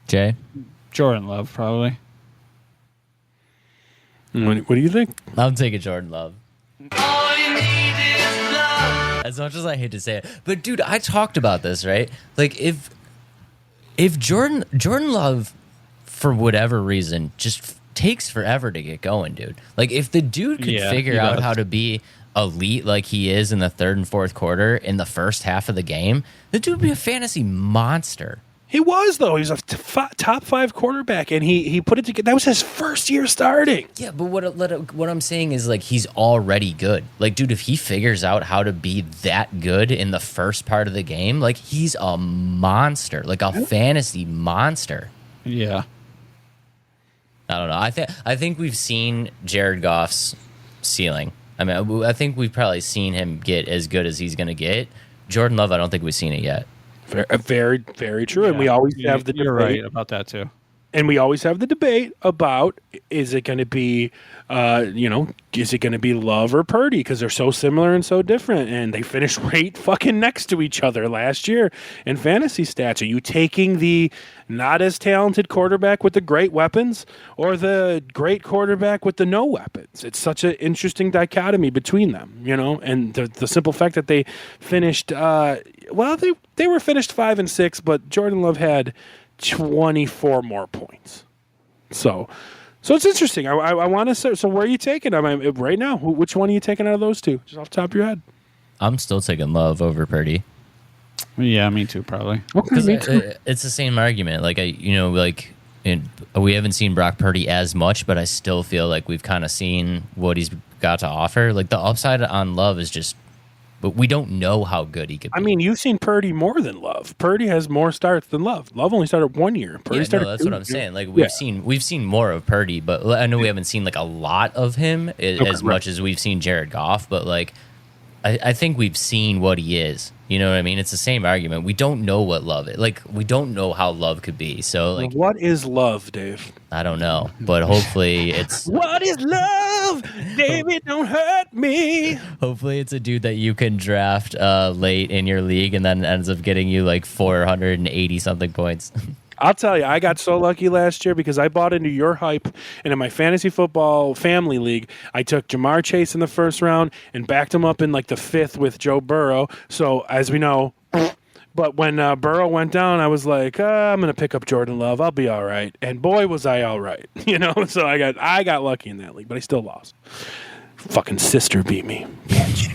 Jay? Jordan Love, probably. What do you think? I'm taking Jordan Love. All you need is love. As much as I hate to say it. But, dude, I talked about this, right? Like, if Jordan Love, for whatever reason, just takes forever to get going, dude. Like, if the dude could figure out how to be elite like he is in the third and fourth quarter in the first half of the game, the dude would be a fantasy monster. He was, though. He was a top 5 quarterback, and he put it together. That was his first year starting. Yeah, but what I'm saying is, like, he's already good. Like, dude, if he figures out how to be that good in the first part of the game, like, he's a monster, like a fantasy monster. Yeah. I don't know. I think we've seen Jared Goff's ceiling. I mean, I think we've probably seen him get as good as he's going to get. Jordan Love, I don't think we've seen it yet. Very, very true. And we always have the debate. You're right about that, too. And we always have the debate about, is it going to be, is it going to be Love or Purdy? Because they're so similar and so different. And they finished right fucking next to each other last year in fantasy stats. Are you taking the not as talented quarterback with the great weapons or the great quarterback with the no weapons? It's such an interesting dichotomy between them, and the simple fact that they finished, they were finished 5-6, but Jordan Love had 24 more points. So it's interesting. I want to. So where are you taking them right now? Which one are you taking out of those two? Just off the top of your head. I'm still taking Love over Purdy. Yeah, me too, probably. Because it's the same argument. Like we haven't seen Brock Purdy as much, but I still feel like we've kind of seen what he's got to offer. Like the upside on Love is just. But we don't know how good he could be. I mean, you've seen Purdy more than Love. Purdy has more starts than Love. Love only started 1 year. Purdy started that's what I'm saying. Like we've seen more of Purdy, but I know we haven't seen like a lot of him as much as we've seen Jared Goff. But like, I think we've seen what he is. You know what I mean? It's the same argument. We don't know what Love is. Like, we don't know how Love could be. So, like, what is Love, Dave? I don't know, but hopefully it's. What is love? David, don't hurt me. Hopefully it's a dude that you can draft late in your league and then ends up getting you like 480 something points. I'll tell you, I got so lucky last year because I bought into your hype, and in my fantasy football family league, I took Jamar Chase in the first round and backed him up in like the 5th with Joe Burrow. So as we know, but when Burrow went down, I was like, I'm going to pick up Jordan Love. I'll be all right. And boy, was I all right. So I got lucky in that league, but I still lost. Fucking sister beat me. Bitch.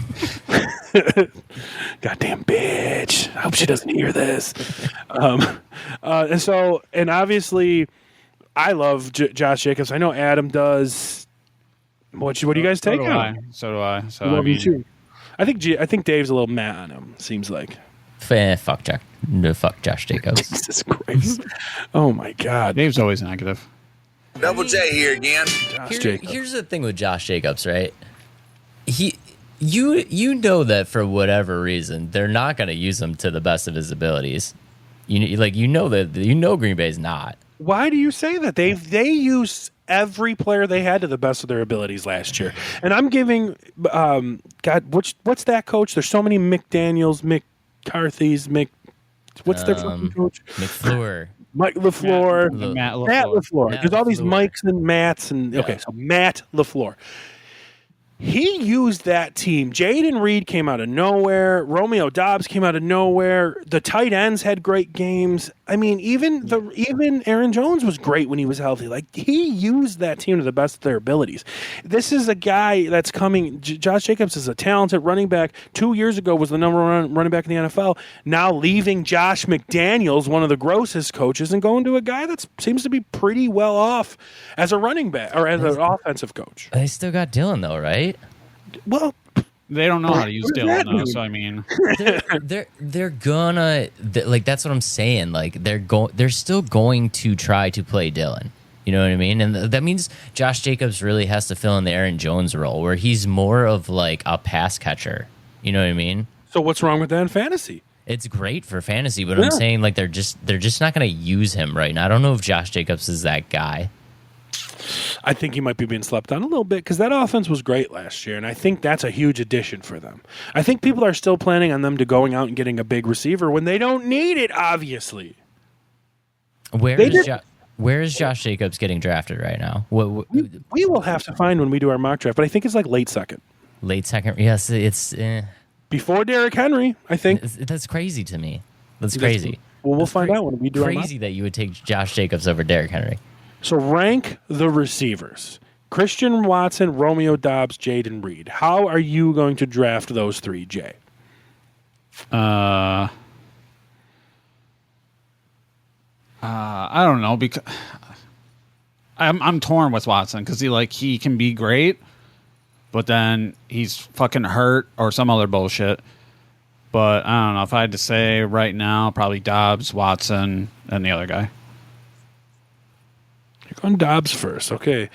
Goddamn bitch. I hope she doesn't hear this. And obviously, I love Josh Jacobs. I know Adam does. What do you guys take on? So do I. So I mean, too. I think Dave's a little mad on him. Seems like. Fuck Josh Jacobs. Jesus Christ. Oh my God. Dave's always negative. Double J here again. Here's the thing with Josh Jacobs, right? You know that for whatever reason they're not going to use him to the best of his abilities. You know Green Bay's not. Why do you say that? They used every player they had to the best of their abilities last year, and I'm giving what's that coach? There's so many McDaniels, McCarthy's, what's their fucking coach? McFleur. Mike LaFleur, Matt LaFleur. There's all these Mikes and Matts so Matt LaFleur. He used that team. Jaden Reed came out of nowhere. Romeo Doubs came out of nowhere. The tight ends had great games. I mean, even Aaron Jones was great when he was healthy. Like, he used that team to the best of their abilities. This is a guy that's coming. Josh Jacobs is a talented running back. 2 years ago was the number one running back in the NFL. Now leaving Josh McDaniels, one of the grossest coaches, and going to a guy that seems to be pretty well off as a running back or as an offensive coach. They still got Dylan though, right? Well, they don't know how to use Dylan though, so I mean, they're gonna like that's what I'm saying. Like they're still going to try to play Dylan. You know what I mean? And that means Josh Jacobs really has to fill in the Aaron Jones role, where he's more of like a pass catcher. You know what I mean? So what's wrong with that in fantasy? It's great for fantasy, but I'm saying like they're just not going to use him right now. I don't know if Josh Jacobs is that guy. I think he might be being slept on a little bit because that offense was great last year, and I think that's a huge addition for them. I think people are still planning on them to going out and getting a big receiver when they don't need it, obviously. Where is Josh Jacobs getting drafted right now? We will have to find when we do our mock draft, but I think it's like late second. Late second? Yes, it's... Before Derrick Henry, I think. That's crazy to me. That's crazy. Well, we'll find out when we do our mock. Crazy that you would take Josh Jacobs over Derrick Henry. So rank the receivers. Christian Watson, Romeo Doubs, Jaden Reed. How are you going to draft those three, Jay? I don't know, because I'm torn with Watson because he can be great, but then he's fucking hurt or some other bullshit. But I don't know if I had to say right now, probably Doubs, Watson, and the other guy. You're going Doubs first, okay?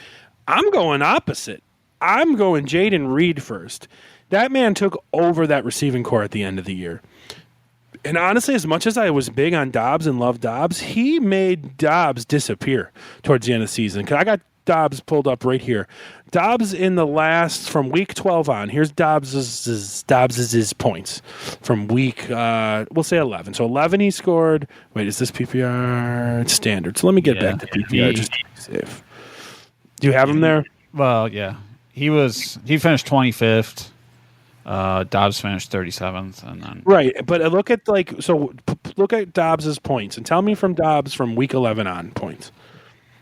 I'm going opposite. I'm going Jaden Reed first. That man took over that receiving core at the end of the year. And honestly, as much as I was big on Doubs and loved Doubs, he made Doubs disappear towards the end of the season. 'Cause I got Doubs pulled up right here. Doubs in the last, from week 12 on, here's Doubs's points from week, we'll say 11. So 11 he scored. Wait, is this PPR? It's standard. So let me get back to PPR just to be safe. Do you have him there? Well, yeah. He finished 25th. Doubs finished 37th, and then right. But look at look at Dobbs's points and tell me from Dobbs from week 11 on points,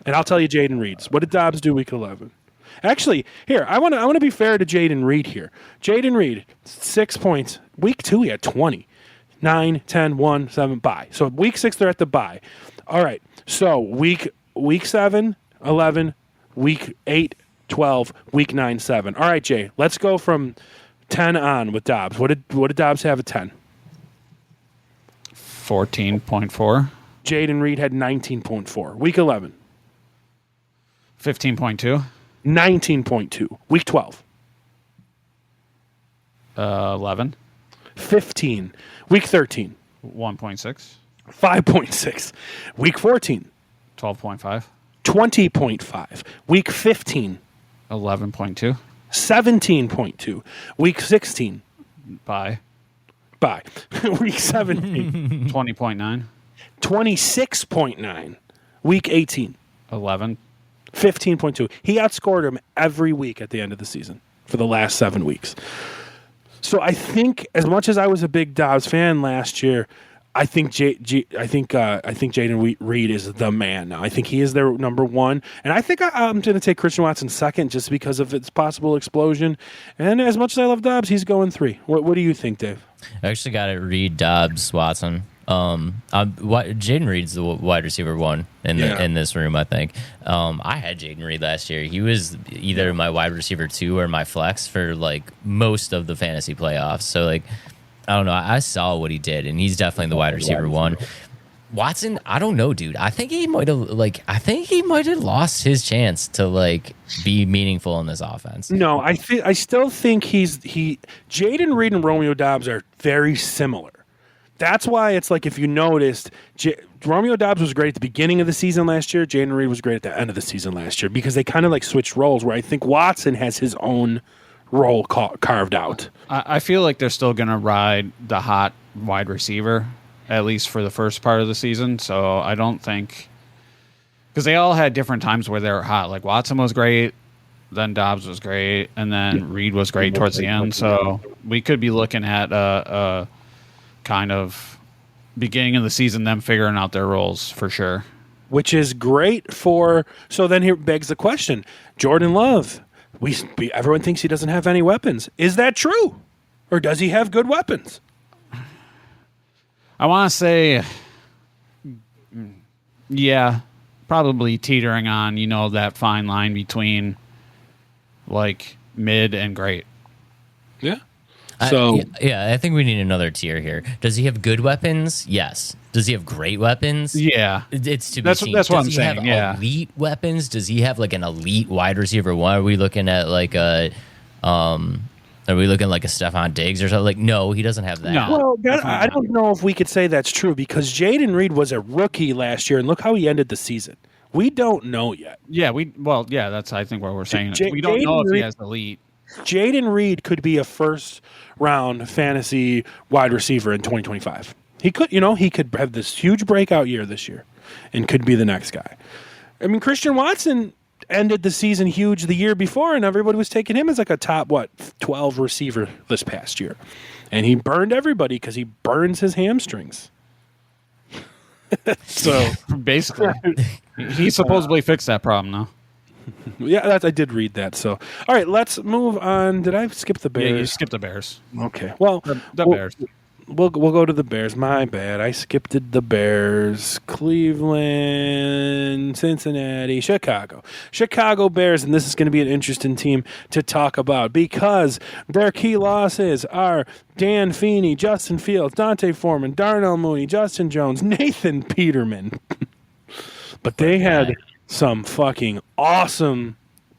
and I'll tell you Jaden Reed's. What did Dobbs do week 11? Actually, here I want to be fair to Jaden Reed here. Jaden Reed 6 points. Week 2 he had 20, 9, 10, 1, 7 bye. So week 6 they're at the bye. All right. So week 7, 11, week 8, 12, week 9, 7. All right, Jay. Let's go from 10 on with Dobbs. What did Dobbs have at 10? 14.4. Jaden Reed had 19.4. Week 11. 15.2. 19.2. Week 12. 11. 15. Week 13. 1.6. 5.6. Week 14. 12.5. 20.5. Week 15. 11.2. 17.2. Week 16. Bye. Week 17. 20.9. 26.9. Week 18. 11. 15.2. He outscored him every week at the end of the season for the last 7 weeks. So I think, as much as I was a big Dobbs fan last year, I think Jaden Reed is the man now. I think he is their number one, and I think I'm going to take Christian Watson second just because of its possible explosion. And as much as I love Dobbs, he's going 3. What do you think, Dave? I actually got it. Reed, Dobbs, Watson. Jaden Reed's the wide receiver 1 in this room, I think. I had Jaden Reed last year. He was either my wide receiver 2 or my flex for most of the fantasy playoffs. So I don't know. I saw what he did, and he's definitely the wide receiver 1. Watson, I don't know, dude. I think he might have lost his chance to be meaningful in this offense. No, I still think Jaden Reed and Romeo Doubs are very similar. That's why it's if you noticed, Romeo Doubs was great at the beginning of the season last year. Jaden Reed was great at the end of the season last year because they kind of switched roles. Where I think Watson has his own role carved out. I feel like they're still going to ride the hot wide receiver, at least for the first part of the season. So I don't think, because they all had different times where they were hot. Like Watson was great, then Dobbs was great, and then Reed was great towards the end. So we could be looking at a kind of beginning of the season, them figuring out their roles for sure. Which is great for. So then here begs the question: Jordan Love. Everyone thinks he doesn't have any weapons. Is that true? Or does he have good weapons? I want to say, yeah, probably teetering on, that fine line between mid and great. Yeah. So I think we need another tier here. Does he have good weapons? Yes. Does he have great weapons? Yeah. It's to be seen. That's what I'm saying. Does he have elite weapons? Does he have an elite wide receiver 1? Are we looking at a Stephon Diggs or something? No, he doesn't have that. No. Well, I don't know if we could say that's true because Jaden Reed was a rookie last year, and look how he ended the season. We don't know yet. Yeah, that's I think what we're saying. We don't know if he has elite. Jaden Reed could be a first-round fantasy wide receiver in 2025. He could, he could have this huge breakout year this year and could be the next guy. I mean, Christian Watson ended the season huge the year before, and everybody was taking him as a top, 12 receiver this past year. And he burned everybody because he burns his hamstrings. So Basically, he supposedly fixed that problem now. yeah, I did read that. So all right, let's move on. Did I skip the Bears? Yeah, you skipped the Bears. Okay, well, The Bears. We'll go to the Bears. My bad. I skipped the Bears. Cleveland, Cincinnati, Chicago. Chicago Bears, and this is going to be an interesting team to talk about because their key losses are Dan Feeney, Justin Fields, Dante Foreman, Darnell Mooney, Justin Jones, Nathan Peterman. But they had some fucking awesome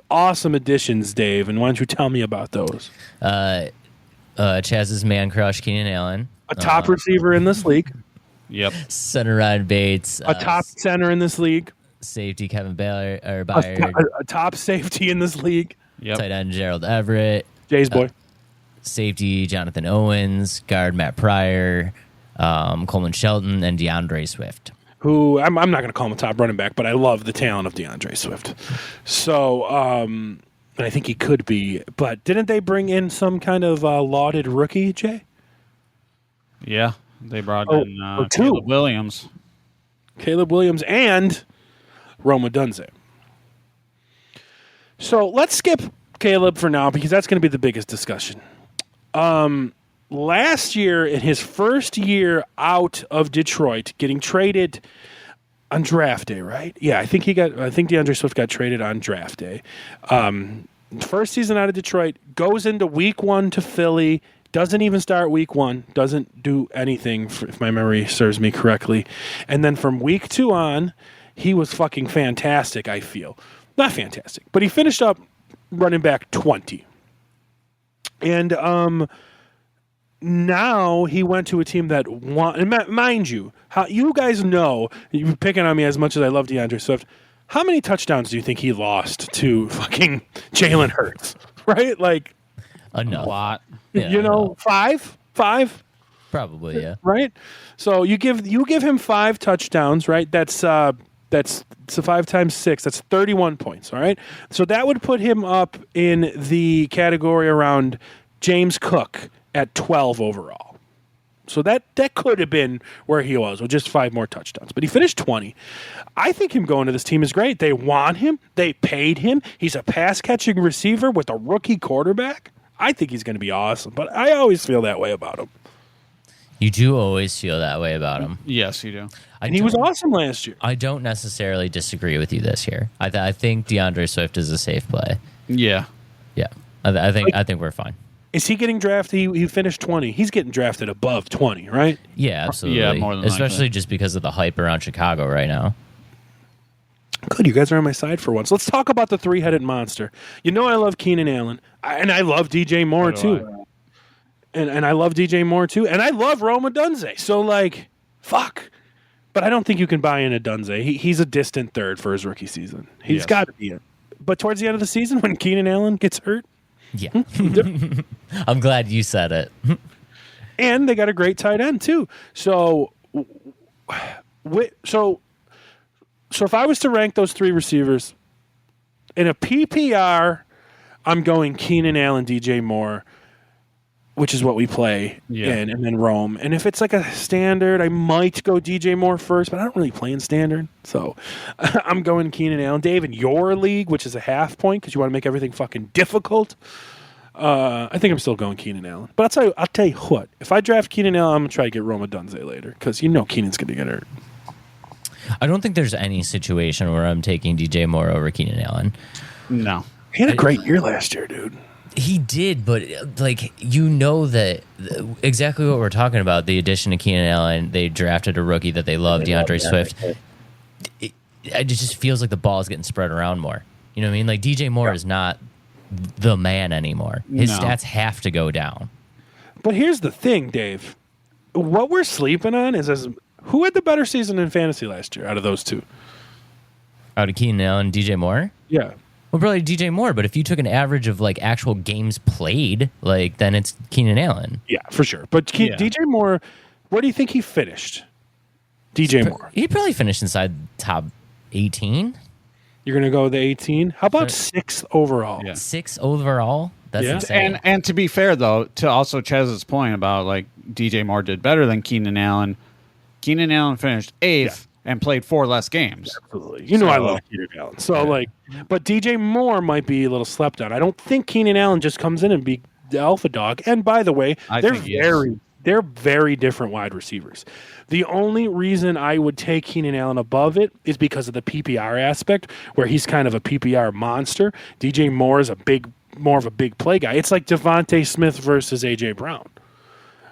additions, Dave, and why don't you tell me about those? Chaz's man crush, Keenan Allen. A top receiver in this league. Yep. Center Ryan Bates. A top center in this league. Safety Kevin Bayard. A top safety in this league. Yep. Tight end Gerald Everett. Jay's boy. Safety Jonathan Owens. Guard Matt Pryor. Coleman Shelton. And DeAndre Swift. Who I'm not going to call him a top running back, but I love the talent of DeAndre Swift. So, and I think he could be. But didn't they bring in some kind of lauded rookie, Jay? Yeah, they brought in two. Caleb Williams. Caleb Williams and Roma Dunze. So let's skip Caleb for now because that's going to be the biggest discussion. Last year, in his first year out of Detroit, getting traded on draft day, right? Yeah, I think DeAndre Swift got traded on draft day. First season out of Detroit, goes into week 1 to Philly, doesn't even start week 1, doesn't do anything, if my memory serves me correctly. And then from week 2 on, he was fucking fantastic, I feel. Not fantastic, but he finished up running back 20. And now he went to a team that and mind you, how you guys know, you're picking on me as much as I love DeAndre Swift. How many touchdowns do you think he lost to fucking Jalen Hurts? Right? Like A lot. Yeah, five? Probably, yeah. Right? So you give him 5 touchdowns, right? That's 5 times 6. That's 31 points, all right? So that would put him up in the category around James Cook at 12 overall. So that could have been where he was with just 5 more touchdowns. But he finished 20. I think him going to this team is great. They want him. They paid him. He's a pass-catching receiver with a rookie quarterback. I think he's going to be awesome. But I always feel that way about him. You do always feel that way about him. Yes, you do. And he was awesome last year. I don't necessarily disagree with you this year. I think DeAndre Swift is a safe play. Yeah. Yeah. I think we're fine. Is he getting drafted? He finished 20. He's getting drafted above 20, right? Yeah, absolutely. Yeah, more than especially likely. just because of the hype around Chicago right now. Good, you guys are on my side for once. Let's talk about the 3-headed monster. You know I love Keenan Allen, and I love DJ Moore too. And I love DJ Moore too, and I love Roma Dunze. So fuck. But I don't think you can buy in a Dunze. He's a distant third for his rookie season. He's got to be it. But towards the end of the season, when Keenan Allen gets hurt, yeah. I'm glad you said it. And they got a great tight end too. So if I was to rank those 3 receivers in a PPR, I'm going Keenan Allen, DJ Moore, which is what we play in, and then Rome. And if it's like a standard, I might go DJ Moore first, but I don't really play in standard. So I'm going Keenan Allen. Dave, in your league, which is a half point because you want to make everything fucking difficult, I think I'm still going Keenan Allen. But I'll tell you what. If I draft Keenan Allen, I'm going to try to get Roma Dunze later because Keenan's going to get hurt. I don't think there's any situation where I'm taking DJ Moore over Keenan Allen. No. He had a great year last year, dude. He did, but that exactly what we're talking about, the addition of Keenan Allen, they drafted a rookie that they love, DeAndre Swift. It just feels like the ball is getting spread around more. You know what I mean? Like DJ Moore is not the man anymore. His stats have to go down. But here's the thing, Dave. What we're sleeping on is who had the better season in fantasy last year out of those two? Out of Keenan Allen and DJ Moore? Yeah. Well, probably DJ Moore, but if you took an average of actual games played, then it's Keenan Allen. Yeah, for sure. But DJ Moore, where do you think he finished? DJ Moore. He probably finished inside top 18. You're going to go with the 18? How about 6th overall? Yeah. 6 overall? That's insane. And to be fair, though, to also Chez's point about DJ Moore did better than Keenan Allen, Keenan Allen finished 8th and played 4 less games. Absolutely. I love Keenan Allen. So, but DJ Moore might be a little slept on. I don't think Keenan Allen just comes in and be the alpha dog. And by the way, they're very different wide receivers. The only reason I would take Keenan Allen above it is because of the PPR aspect, where he's kind of a PPR monster. DJ Moore is more of a big play guy. It's like Devontae Smith versus AJ Brown.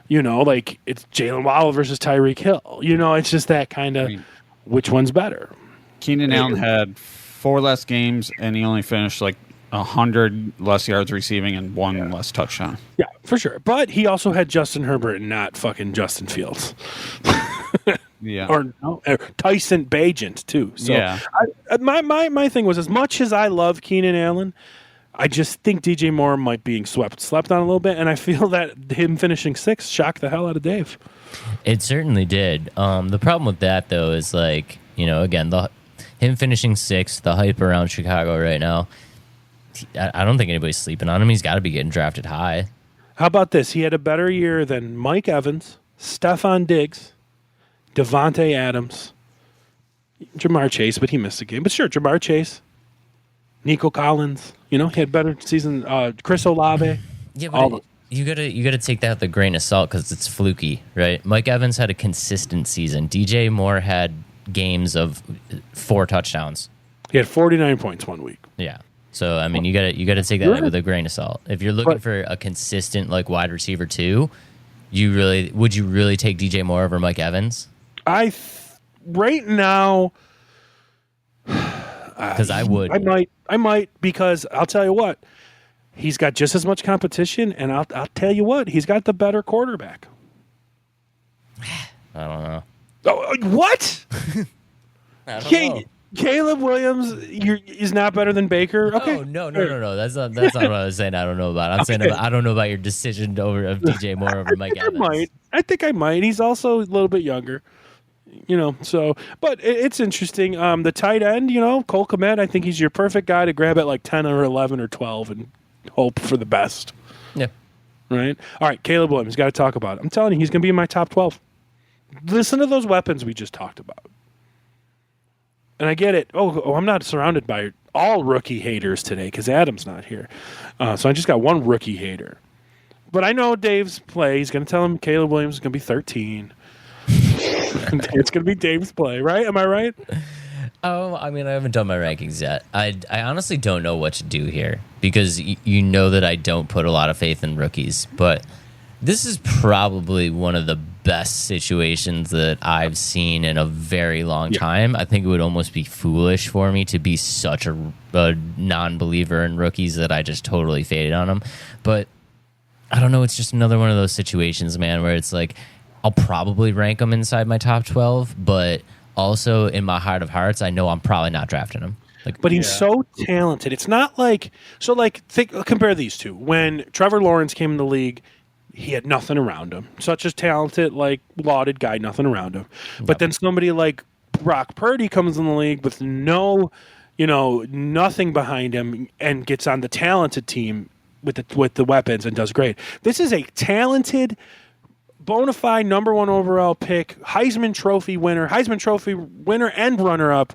It's Jalen Waddle versus Tyreek Hill. It's just that kind of which one's better. Keenan Allen had 4 less games, and he only finished 100 less yards receiving and 1 less touchdown. Yeah, for sure. But he also had Justin Herbert and not fucking Justin Fields. Yeah. Or Tyson Bagent, too. So my thing was, as much as I love Keenan Allen, I just think DJ Moore might be slept on a little bit, and I feel that him finishing 6th shocked the hell out of Dave. It certainly did. The problem with that, though, is again, him finishing 6th, the hype around Chicago right now, I don't think anybody's sleeping on him. He's got to be getting drafted high. How about this? He had a better year than Mike Evans, Stephon Diggs, Devontae Adams, Jamar Chase, but he missed a game. But sure, Jamar Chase, Nico Collins. He had better season. Chris Olave. Yeah, but you gotta take that with a grain of salt because it's fluky, right? Mike Evans had a consistent season. DJ Moore had games of 4 touchdowns. He had 49 points one week. Yeah. So I mean, you gotta take that with a grain of salt. If you're looking for a consistent wide receiver too, would you really take DJ Moore over Mike Evans? Right now, because I would. I might because I'll tell you what, he's got just as much competition, and I'll tell you what, he's got the better quarterback. I don't know. Oh, what? I don't know. Caleb Williams is not better than Baker. Okay. Oh, no. That's not what I was saying. I don't know about. I'm saying I don't know about your decision of DJ Moore over Mike Evans. I think I might. He's also a little bit younger. But it's interesting. The tight end, Cole Kmet, I think he's your perfect guy to grab at 10 or 11 or 12 and hope for the best. Yeah. Right? All right, Caleb Williams, got to talk about it. I'm telling you, he's going to be in my top 12. Listen to those weapons we just talked about. And I get it. Oh, I'm not surrounded by all rookie haters today because Adam's not here. So I just got one rookie hater. But I know Dave's play. He's going to tell him Caleb Williams is going to be 13. It's going to be Dave's play, right? Am I right? Oh, I mean, I haven't done my rankings yet. I honestly don't know what to do here because you know that I don't put a lot of faith in rookies. But this is probably one of the best situations that I've seen in a very long time. I think it would almost be foolish for me to be such a non-believer in rookies that I just totally faded on them. But I don't know. It's just another one of those situations, man, where it's I'll probably rank them inside my top 12, but also in my heart of hearts, I know I'm probably not drafting him. But he's so talented. It's not compare these two. When Trevor Lawrence came in the league, he had nothing around him. Such a talented, lauded guy, nothing around him. But then somebody like Brock Purdy comes in the league with no, nothing behind him and gets on the talented team with the weapons and does great. This is a talented, bona fide number 1 overall pick, Heisman Trophy winner and runner-up,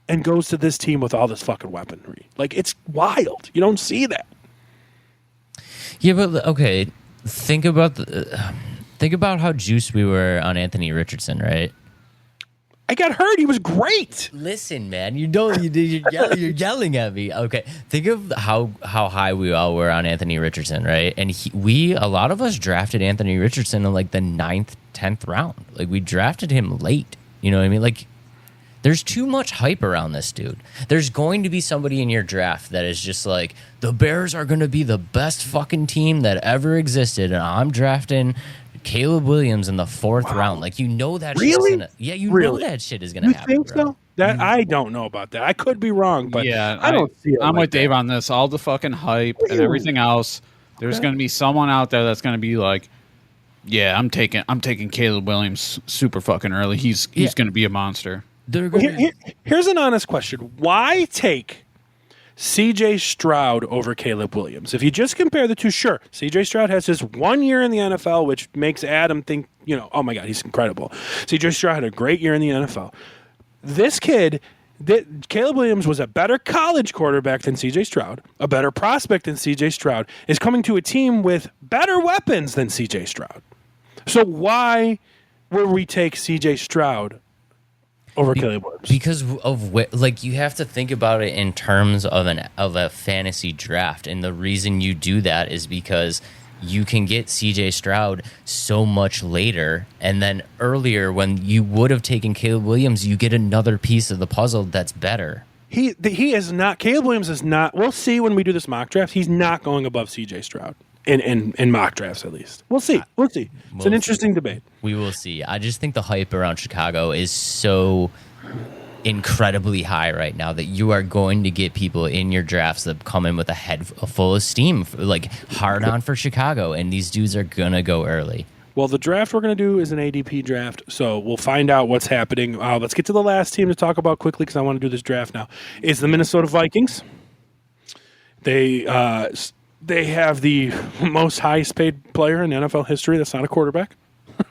and goes to this team with all this fucking weaponry. It's wild. You don't see that. Yeah, but okay. Think about how juiced we were on Anthony Richardson, right? I got hurt. He was great. Listen, man, you're yelling at me. Okay, think of how high we all were on Anthony Richardson, right? And a lot of us drafted Anthony Richardson in the 9th, 10th round. We drafted him late. You know what I mean? There's too much hype around this dude. There's going to be somebody in your draft that is just the Bears are going to be the best fucking team that ever existed, and I'm drafting Caleb Williams in the 4th round. That really? Know that shit is gonna happen. You think so? That I don't know about that. I could be wrong, but I don't see it. I'm with Dave on this. All the fucking hype and everything else. There's gonna be someone out there that's gonna be yeah, I'm taking Caleb Williams super fucking early. He's gonna be a monster. Here's an honest question. Why take C.J. Stroud over Caleb Williams. If you just compare the two, sure, C.J. Stroud has his 1 year in the NFL, which makes Adam think, oh my God, he's incredible. C.J. Stroud had a great year in the NFL. This kid, Caleb Williams was a better college quarterback than C.J. Stroud, a better prospect than C.J. Stroud, is coming to a team with better weapons than C.J. Stroud. So why would we take C.J. Stroud over Caleb Williams? Because of you have to think about it in terms of a fantasy draft, and the reason you do that is because you can get C.J. Stroud so much later, and then earlier when you would have taken Caleb Williams, you get another piece of the puzzle that's better. He is not. Caleb Williams is not. We'll see when we do this mock draft. He's not going above C.J. Stroud in mock drafts, at least. We'll see. It's an interesting debate. We will see. I just think the hype around Chicago is so incredibly high right now that you are going to get people in your drafts that come in with a head full of steam, like hard on for Chicago, and these dudes are going to go early. Well, the draft we're going to do is an ADP draft, so we'll find out what's happening. Let's get to the last team to talk about quickly because I want to do this draft now. Is the Minnesota Vikings. They have the most highest paid player in NFL history that's not a quarterback,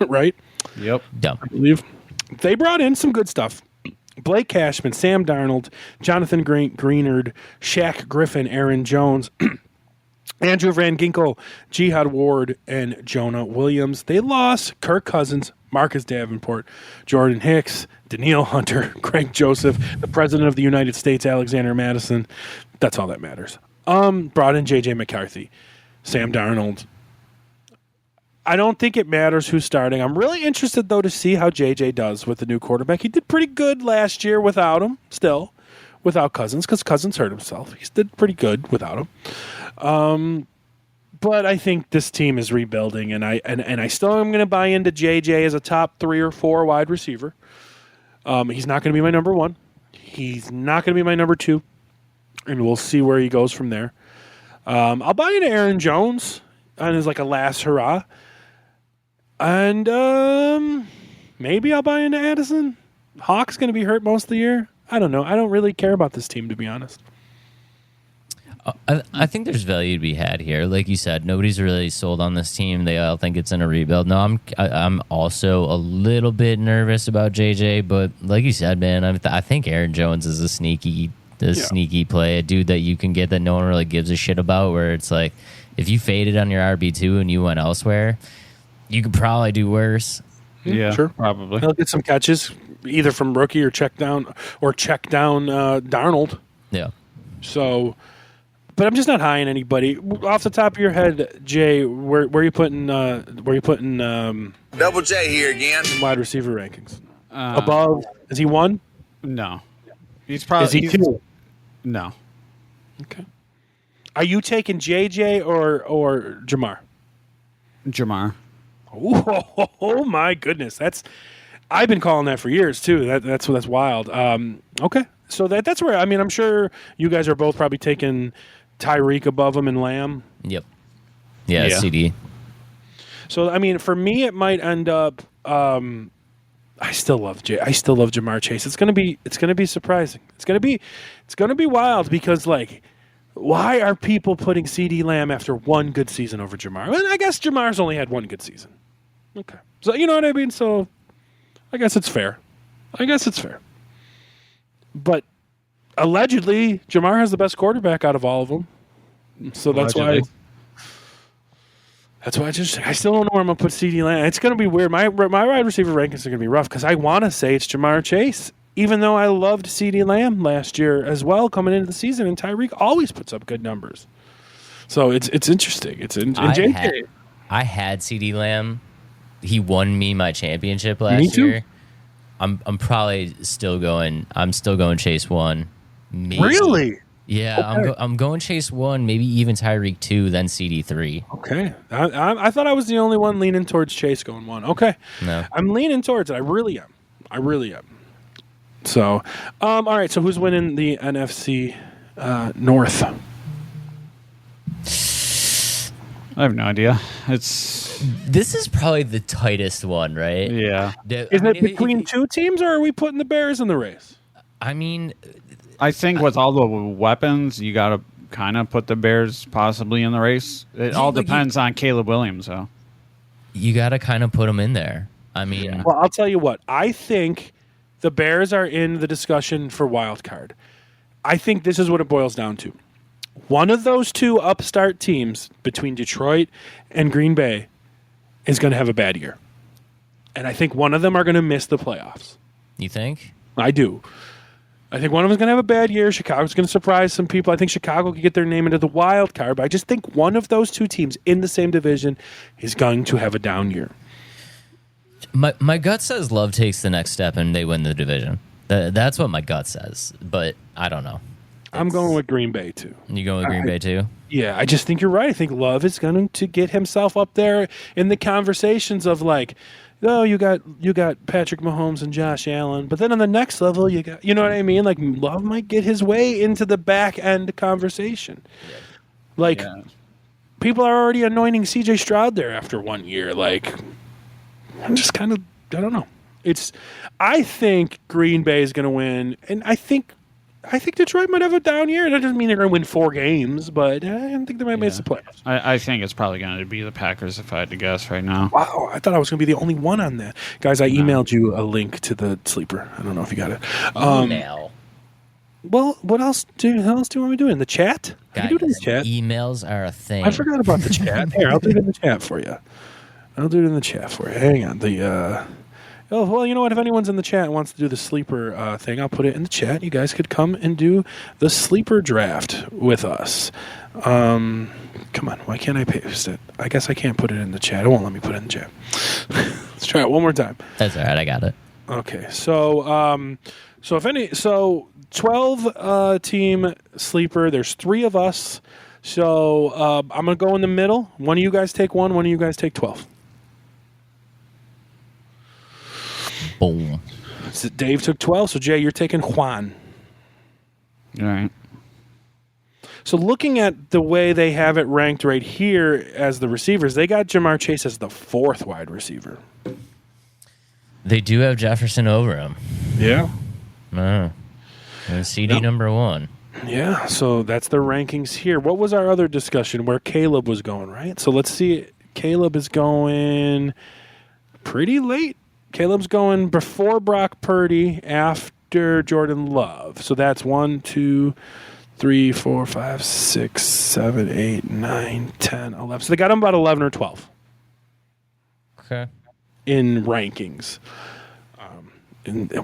right? Yep. Dumb. I believe. They brought in some good stuff. Blake Cashman, Sam Darnold, Jonathan Greenard, Shaq Griffin, Aaron Jones, Andrew Van Ginkel, Jihad Ward, and Jonah Williams. They lost Kirk Cousins, Marcus Davenport, Jordan Hicks, Danielle Hunter, Craig Joseph, the President of the United States, Alexander Madison. That's all that matters. Brought in J.J. McCarthy, Sam Darnold. I don't think it matters who's starting. I'm really interested, though, to see how J.J. does with the new quarterback. He did pretty good last year without him, without Cousins, because Cousins hurt himself. He did pretty good without him. But I think this team is rebuilding, and I still am going to buy into J.J. as a top 3 or 4 wide receiver. He's not going to be my number 1. He's not going to be my number 2, and we'll see where he goes from there. I'll buy into Aaron Jones on his like a last hurrah. And maybe I'll buy into Addison. Hawk's going to be hurt most of the year. I don't know. I don't really care about this team, to be honest. I think there's value to be had here. Like you said, nobody's really sold on this team. They all think it's in a rebuild. No, I'm also a little bit nervous about JJ, but like you said, man, I think Aaron Jones is a sneaky play, a dude that you can get that no one really gives a shit about, where it's like if you faded on your RB2 and you went elsewhere, you could probably do worse. Yeah, sure. Probably. He'll get some catches, either from rookie or check down Darnold. Yeah. So, but I'm just not high on anybody. Off the top of your head, Jay, where are you putting Double J here again. wide receiver rankings? Above? Is he 1? No. He's probably. Is he 2? No. Okay. Are you taking JJ or Jamar? Jamar. Oh my goodness, I've been calling that for years too. That's wild. Okay, so that's where I'm sure you guys are both probably taking Tyreek above him and Lamb. Yep. Yeah. CD. So for me, it might end up. I still love Jamar Chase. It's gonna be surprising. It's gonna be wild because why are people putting CeeDee Lamb after one good season over Jamar? Well, I guess Jamar's only had one good season. Okay. So, you know what I mean? So, I guess it's fair. But, allegedly, Jamar has the best quarterback out of all of them. So, that's why I still don't know where I'm going to put CeeDee Lamb. It's going to be weird. My wide receiver rankings are going to be rough because I want to say it's Jamar Chase. Even though I loved CeeDee Lamb last year as well coming into the season, and Tyreek always puts up good numbers. So it's interesting. I had CeeDee Lamb. He won me my championship last year. I'm probably still going. I'm still going Chase 1. Maybe. Really? Yeah, okay. I'm going Chase 1, maybe even Tyreek 2, then CD 3. Okay. I thought I was the only one leaning towards Chase going 1. Okay. No. I'm leaning towards it. I really am. So, all right. So who's winning the NFC North? I have no idea. This is probably the tightest one, right? Yeah. Isn't it between two teams, or are we putting the Bears in the race? I mean, I think with all the weapons, you got to kind of put the Bears possibly in the race. It all depends on Caleb Williams, though. You got to kind of put them in there. I mean, well, I'll tell you what. I think the Bears are in the discussion for wild card. I think this is what it boils down to. One of those two upstart teams between Detroit and Green Bay is going to have a bad year. And I think one of them are going to miss the playoffs. You think? I do. I think one of them is going to have a bad year. Chicago's going to surprise some people. I think Chicago could get their name into the wild card. But I just think one of those two teams in the same division is going to have a down year. My gut says Love takes the next step and they win the division. That's what my gut says. But I don't know. I'm going with Green Bay, too. You going with Green Bay, too? Yeah, I just think you're right. I think Love is going to get himself up there in the conversations of like, oh, you got Patrick Mahomes and Josh Allen, but then on the next level, you got, you know what I mean? Like Love might get his way into the back end conversation. Yeah. Like people are already anointing C.J. Stroud there after 1 year. Like I'm just kind of, I don't know. I think Green Bay is going to win, and I think Detroit might have a down year. That doesn't mean they're going to win 4 games, but I think they might miss the playoffs. I think it's probably going to be the Packers if I had to guess right now. Wow, I thought I was going to be the only one on that. Guys, I emailed you a link to the sleeper. I don't know if you got it. Email. Well, what else do you want me to do? In the chat? Guys, do it in the chat. Emails are a thing. I forgot about the chat. Here, I'll do it in the chat for you. Hang on. Oh, well, you know what? If anyone's in the chat and wants to do the sleeper thing, I'll put it in the chat. You guys could come and do the sleeper draft with us. Come on. Why can't I paste it? I guess I can't put it in the chat. It won't let me put it in the chat. Let's try it one more time. That's all right. I got it. Okay. So 12 team sleeper. There's 3 of us. So I'm going to go in the middle. One of you guys take 1. One of you guys take 12. Boom. So Dave took 12, so Jay, you're taking Juan. All right. So looking at the way they have it ranked right here as the receivers, they got Jamar Chase as the 4th wide receiver. They do have Jefferson over him. Yeah. And CD number 1. Yeah, so that's the rankings here. What was our other discussion where Caleb was going, right? So let's see. Caleb is going pretty late. Caleb's going before Brock Purdy, after Jordan Love. So that's 1, 2, 3, 4, 5, 6, 7, 8, 9, 10, 11. So they got him about 11 or 12. Okay. In rankings. And they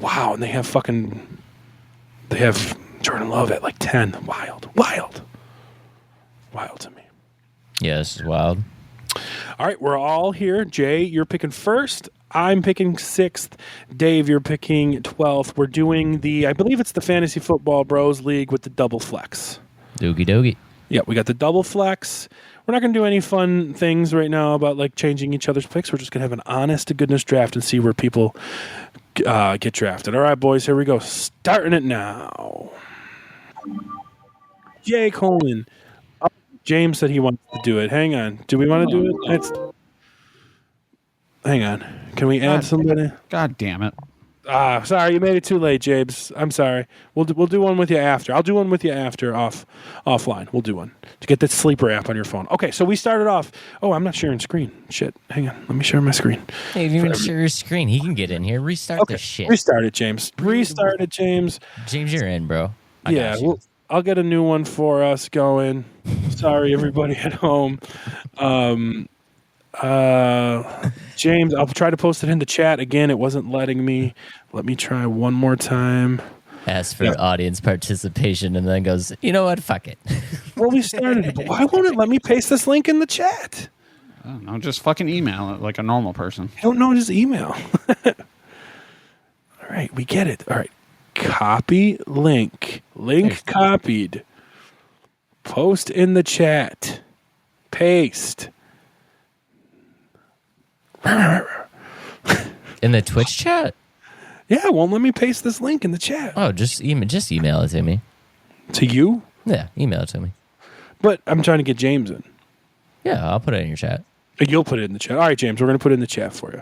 have Jordan Love at like 10. Wild to me. Yeah, this is wild. All right, we're all here. Jay, you're picking first. I'm picking 6th. Dave, you're picking 12th. We're doing I believe it's the Fantasy Football Bros League with the double flex. Doogie doogie. Yeah, we got the double flex. We're not going to do any fun things right now about like changing each other's picks. We're just going to have an honest-to-goodness draft and see where people get drafted. All right, boys, here we go. Starting it now. Jay Coleman. James said he wants to do it. Hang on. Do we want to do it? Hang on. Can we add somebody? God damn it. Sorry, you made it too late, James. I'm sorry. We'll do one with you after. I'll do one with you after offline. We'll do one to get the sleeper app on your phone. Okay, so we started off. Oh, I'm not sharing screen. Shit. Hang on. Let me share my screen. Hey, if you want to share your screen, he can get in here. Restart the shit. Restart it, James. James, you're in, bro. I'll get a new one for us going. Sorry, everybody at home. James, I'll try to post it in the chat again. It wasn't letting me. Let me try one more time. Ask for audience participation and then goes, you know what? Fuck it. Well, we started it, but why won't it let me paste this link in the chat? I don't know. Just fucking email it like a normal person. I don't know. Just email. All right. We get it. All right. Copy link. Link copied. Post in the chat. Paste. In the Twitch chat? Yeah, it won't let me paste this link in the chat. Oh, just email it to me. To you? Yeah, email it to me. But I'm trying to get James in. Yeah, I'll put it in your chat. You'll put it in the chat. All right, James, we're going to put it in the chat for you.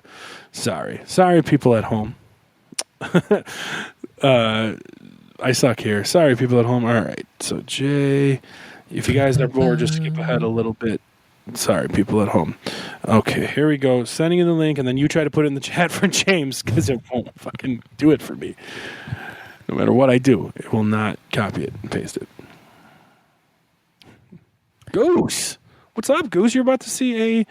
Sorry, people at home. I suck here. Sorry, people at home. All right. So, Jay, if you guys are bored, just skip ahead a little bit. Sorry, people at home. Okay, here we go. Sending you the link, and then you try to put it in the chat for James because it won't fucking do it for me. No matter what I do, it will not copy it and paste it. Goose. What's up, Goose? You're about to see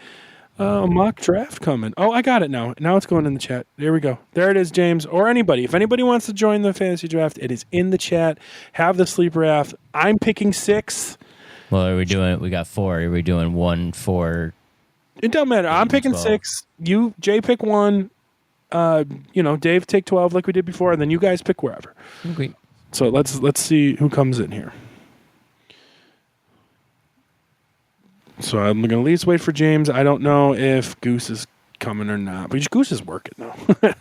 a mock draft coming. Oh, I got it now. Now it's going in the chat. There we go. There it is, James, or anybody. If anybody wants to join the fantasy draft, it is in the chat. Have the sleeper draft. I'm picking 6. Well, are we doing? We got 4. Are we doing 1, 4? It don't matter. I'm picking 6. You, Jay, pick 1. Dave take 12 like we did before, and then you guys pick wherever. Okay. So let's see who comes in here. So I'm going to at least wait for James. I don't know if Goose is coming or not, but Goose is working now. All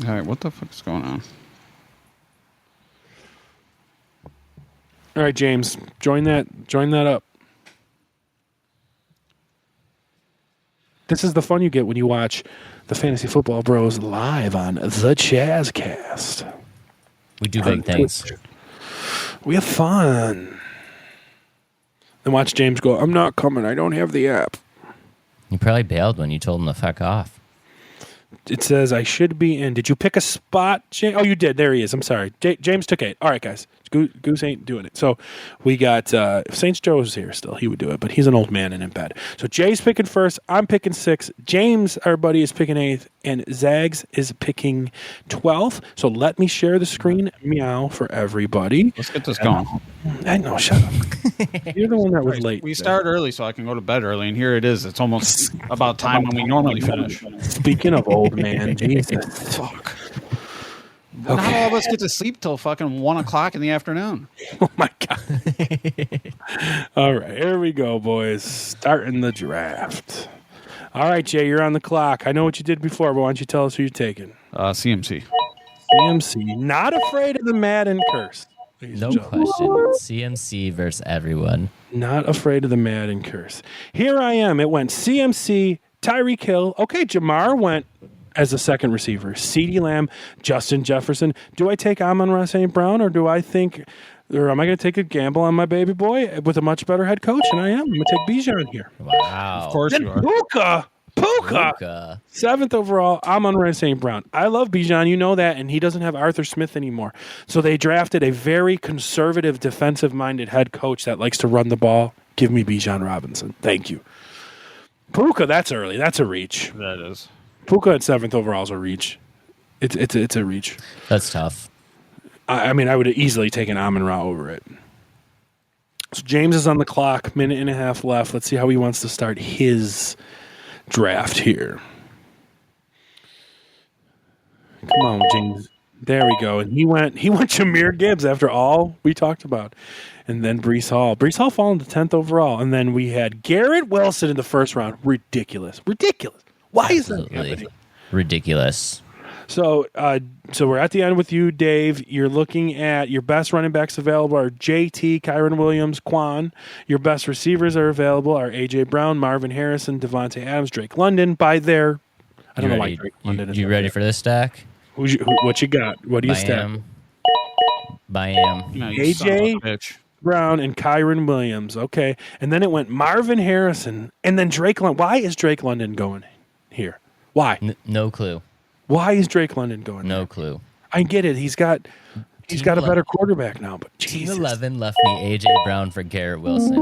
right, what the fuck is going on? All right, James, join that up. This is the fun you get when you watch the Fantasy Football Bros live on the Chazcast. We do big things. We have fun. Then watch James go, I'm not coming. I don't have the app. You probably bailed when you told him to fuck off. It says I should be in. Did you pick a spot, James? Oh, you did. There he is. I'm sorry. James took 8. All right, guys. Goose ain't doing it. So we got, if St. Joe's here still, he would do it, but he's an old man and in bed. So Jay's picking 1st. I'm picking 6th. James, our buddy, is picking 8th. And Zags is picking 12th. So let me share the screen, meow, for everybody. Let's get this going. I know, shut up. You're the one that was late. We start early so I can go to bed early, and here it is. It's almost about time when we normally finish. Speaking of old man, Jesus. Fuck. Not all of us get to sleep till fucking 1 o'clock in the afternoon. Oh, my God. All right, here we go, boys. Starting the draft. All right, Jay, you're on the clock. I know what you did before, but why don't you tell us who you're taking? CMC. CMC. Not afraid of the Madden curse. No question. CMC versus everyone. Not afraid of the Madden curse. Here I am. It went CMC, Tyreek Hill. Okay, Jamar went as a second receiver. CeeDee Lamb, Justin Jefferson. Do I take Amon-Ra St. Brown, or am I going to take a gamble on my baby boy with a much better head coach? And I am. I'm going to take Bijan here. Wow. Of course then you are. Puka. 7th overall, Amon-Ra St. Brown. I love Bijan. You know that, and he doesn't have Arthur Smith anymore. So they drafted a very conservative, defensive-minded head coach that likes to run the ball. Give me Bijan Robinson. Thank you. Puka, that's early. That's a reach. That is. Puka at 7th overall is a reach. It's a reach. That's tough. I mean, I would have easily taken Amon-Ra over it. So James is on the clock. Minute and a half left. Let's see how he wants to start his draft here. Come on, James. There we go. And he went Jahmyr Gibbs after all we talked about. And then Breece Hall. Breece Hall falling to 10th overall. And then we had Garrett Wilson in the first round. Ridiculous. Why is that happening? Ridiculous. So we're at the end with you, Dave. You're looking at your best running backs available are JT, Kyron Williams, Quan. Your best receivers are available are A.J. Brown, Marvin Harrison, Devontae Adams, Drake London. By there, I don't know why Drake London is. You ready for this stack? What you got? What do you stack? Bam. A.J. Brown and Kyron Williams. Okay. And then it went Marvin Harrison and then Drake London. Why is Drake London going here? Why? No clue. Why is Drake London going No there? clue. I get it. He's got a better quarterback now, but Team Jesus. 11 left me A.J. Brown for Garrett Wilson.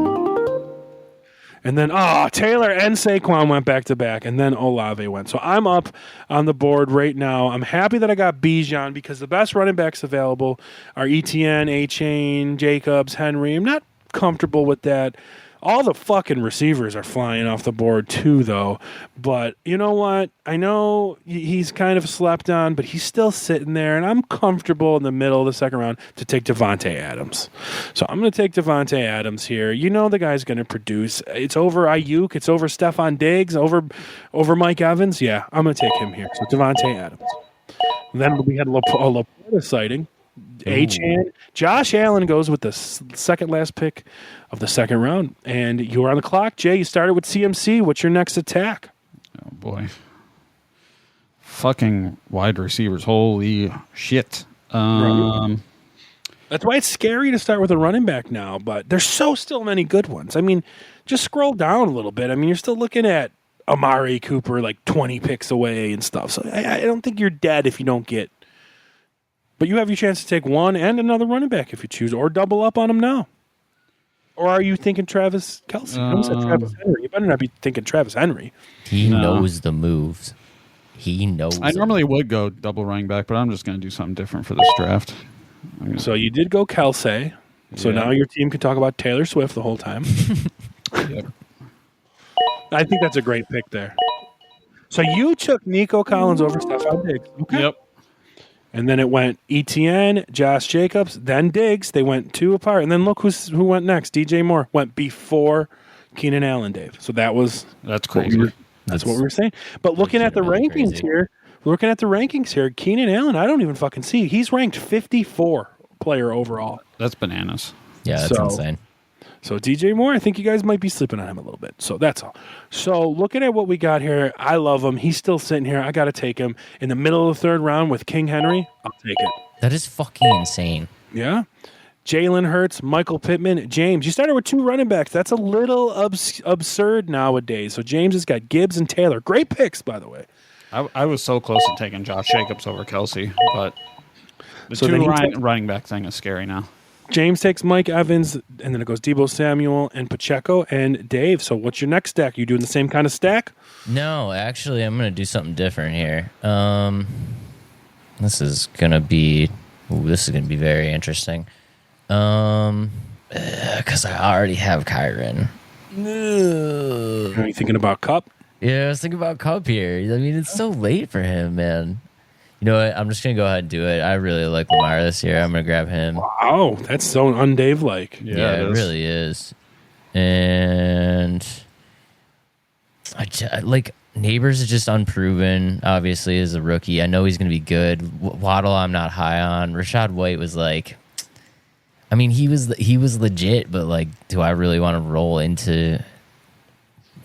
And then, Taylor and Saquon went back-to-back, and then Olave went. So I'm up on the board right now. I'm happy that I got Bijan because the best running backs available are Etienne, A-Chain, Jacobs, Henry. I'm not comfortable with that. All the fucking receivers are flying off the board too, though. But you know what? I know he's kind of slept on, but he's still sitting there, and I'm comfortable in the middle of the second round to take Devontae Adams. So I'm going to take Devontae Adams here. You know the guy's going to produce. It's over Ayuk. It's over Stephon Diggs. Over Mike Evans. Yeah, I'm going to take him here. So Devontae Adams. And then we had a Laporta sighting. A-Chan. Josh Allen goes with the second last pick of the second round. And you're on the clock, Jay. You started with CMC. What's your next attack? Oh, boy. fucking wide receivers. Holy shit. That's why it's scary to start with a running back now, but there's still many good ones. I mean, just scroll down a little bit. I mean, you're still looking at Amari Cooper like 20 picks away and stuff. So I don't think you're dead if you don't get. But you have your chance to take one and another running back if you choose, or double up on them now. Or are you thinking Travis Kelce? I almost said Travis Henry. You better not be thinking Travis Henry. He knows the moves. He knows. I normally would go double running back, but I'm just going to do something different for this draft. So you did go Kelce. So now your team can talk about Taylor Swift the whole time. Yep. I think that's a great pick there. So you took Nico Collins over Stephon Diggs. Okay. Yep. And then it went Etienne, Josh Jacobs, then Diggs. They went two apart. And then look who went next. DJ Moore went before Keenan Allen, Dave. So that's crazy. That's what we were saying. But looking at the rankings here, Keenan Allen, I don't even fucking see. He's ranked 54 player overall. That's bananas. Yeah, that's insane. So DJ Moore, I think you guys might be sleeping on him a little bit. So that's all. So looking at what we got here, I love him. He's still sitting here. I got to take him in the middle of the third round with King Henry. I'll take it. That is fucking insane. Yeah. Jalen Hurts, Michael Pittman, James. You started with two running backs. That's a little absurd nowadays. So James has got Gibbs and Taylor. Great picks, by the way. I was so close to taking Josh Jacobs over Kelce, but the running back thing is scary now. James takes Mike Evans, and then it goes Deebo Samuel and Pacheco and Dave. So what's your next stack? You doing the same kind of stack? No, actually, I'm going to do something different here. This is going to be very interesting. Because I already have Kyron. Are you thinking about Kupp? Yeah, I was thinking about Kupp here. I mean, it's so late for him, man. You know what? I'm just going to go ahead and do it. I really like Lamar this year. I'm going to grab him. Wow, that's so un-Dave-like. Yeah, it really is. And Neighbors is just unproven, obviously, as a rookie. I know he's going to be good. Waddle, I'm not high on. Rachaad White was like... I mean, he was legit, but, like, do I really want to roll into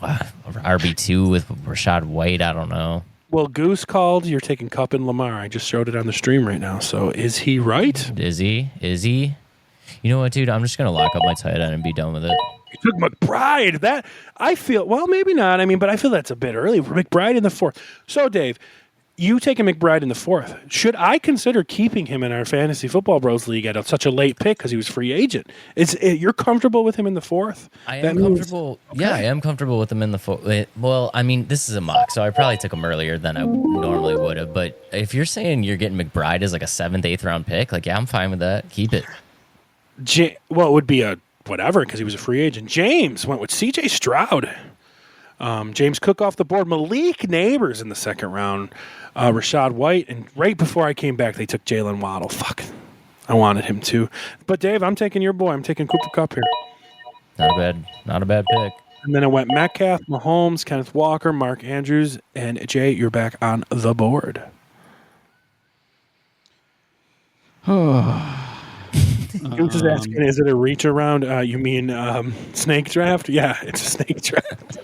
RB2 with Rachaad White? I don't know. Well, Goose called. You're taking Kupp and Lamar. I just showed it on the stream right now. So is he right? Is he? You know what, dude? I'm just going to lock up my tight end and be done with it. You took McBride. That, I feel, well, maybe not. I mean, but I feel that's a bit early. McBride in the fourth. So, Dave, you taking McBride in the fourth. Should I consider keeping him in our Fantasy Football Bros League at such a late pick because he was free agent? You're comfortable with him in the fourth? I am comfortable. Okay. Yeah, I am comfortable with him in the fourth. Well, I mean, this is a mock, so I probably took him earlier than I normally would have. But if you're saying you're getting McBride as like a 7th, 8th round pick, like, yeah, I'm fine with that. Keep it. Well, it would be a whatever because he was a free agent. James went with C.J. Stroud. James Cook off the board. Malik Neighbors in the second round. Rachaad White. And right before I came back, they took Jalen Waddle. Fuck. I wanted him too. But, Dave, I'm taking your boy. I'm taking Cooper Kupp here. Not a bad pick. And then it went Metcalf, Mahomes, Kenneth Walker, Mark Andrews, and Jay, you're back on the board. Goose is asking, is it a reach around? You mean snake draft? Yeah, it's a snake draft.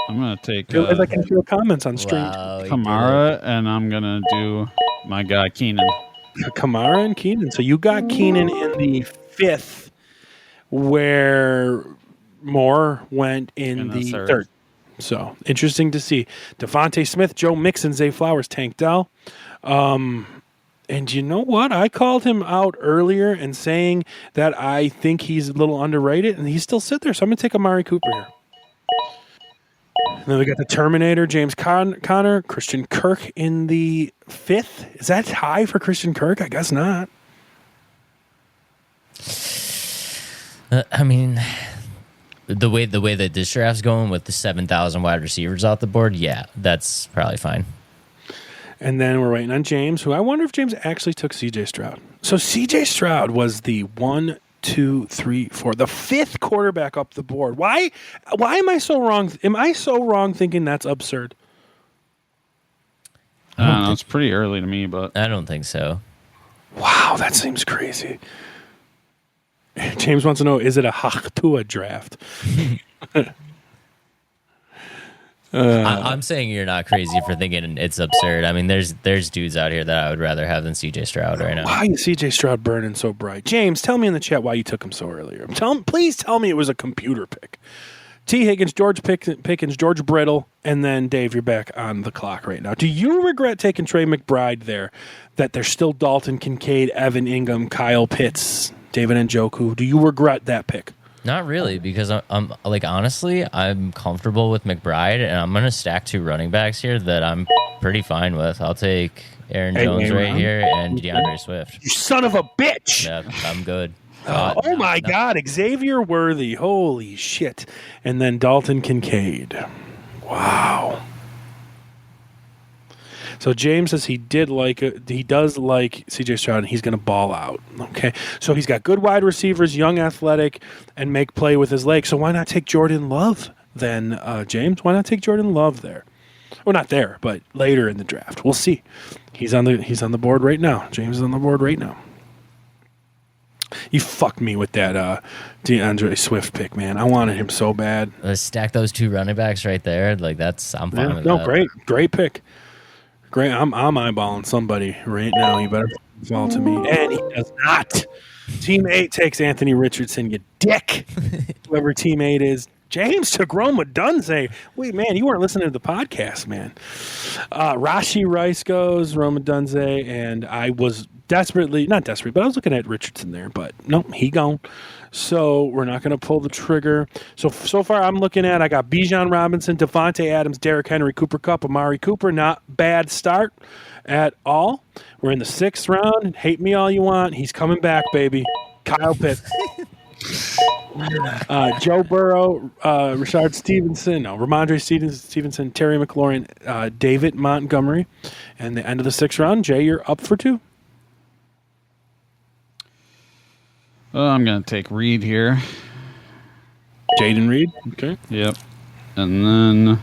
I'm going to take I can feel comments on stream. Wow, Kamara, and I'm going to do my guy Keenan. Kamara and Keenan. So you got Keenan in the 5th, where Moore went in the 3rd. So interesting to see. Devontae Smith, Joe Mixon, Zay Flowers, Tank Dell. And you know what? I called him out earlier and saying that I think he's a little underrated, and he's still sit there. So I'm going to take Amari Cooper here. And then we got the Terminator, James Conner, Christian Kirk in the 5th. Is that high for Christian Kirk? I guess not. I mean, the way that this draft's going with the 7,000 wide receivers out the board, yeah, that's probably fine. And then we're waiting on James, who I wonder if James actually took C.J. Stroud. So C.J. Stroud was the 1, 2, 3, 4, the 5th quarterback up the board. Why am I so wrong? Am I so wrong thinking that's absurd? I don't know. It's pretty early to me, but I don't think so. Wow, that seems crazy. James wants to know, is it a Hachtua draft? I'm saying you're not crazy for thinking it's absurd. I mean, there's dudes out here that I would rather have than C.J. Stroud right now. Why is C.J. Stroud burning so bright? James, tell me in the chat why you took him so earlier. Please tell me it was a computer pick. T. Higgins, George Pickens, George Brittle, and then Dave, you're back on the clock right now. Do you regret taking Trey McBride there? That there's still Dalton Kincaid, Evan Ingham, Kyle Pitts, David Njoku. Do you regret that pick? Not really, because I'm like, honestly, I'm comfortable with McBride, and I'm going to stack 2 running backs here that I'm pretty fine with. I'll take Aaron Jones right here and DeAndre Swift. You son of a bitch! Yeah, I'm good. Oh my God, Xavier Worthy. Holy shit. And then Dalton Kincaid. Wow. So James says he does like CJ Stroud, and he's going to ball out. Okay, so he's got good wide receivers, young, athletic, and make play with his legs. So why not take Jordan Love then, James? Why not take Jordan Love there? Well, not there, but later in the draft. We'll see. He's on the board right now. James is on the board right now. You fucked me with that DeAndre Swift pick, man. I wanted him so bad. Let's stack those 2 running backs right there. Like I'm fine with that. No, great pick. Great, I'm eyeballing somebody right now. You better fall to me. And he does not. Team 8 takes Anthony Richardson, you dick. Whoever Team 8 is. James took Rome Odunze. Wait, man, you weren't listening to the podcast, man. Rashi Rice goes, Rome Odunze, and I was not desperate, but I was looking at Richardson there, but nope, he gone. So we're not going to pull the trigger. So far I'm looking at, I got Bijan Robinson, Devontae Adams, Derrick Henry, Cooper Kupp, Amari Cooper. Not bad start at all. We're in the 6th round. Hate me all you want. He's coming back, baby. Kyle Pitts. Joe Burrow, Ramondre Stevenson, Terry McLaurin, David Montgomery. And the end of the 6th round, Jay, you're up for 2. I'm going to take Reed here. Jaden Reed? Okay. Yep. And then...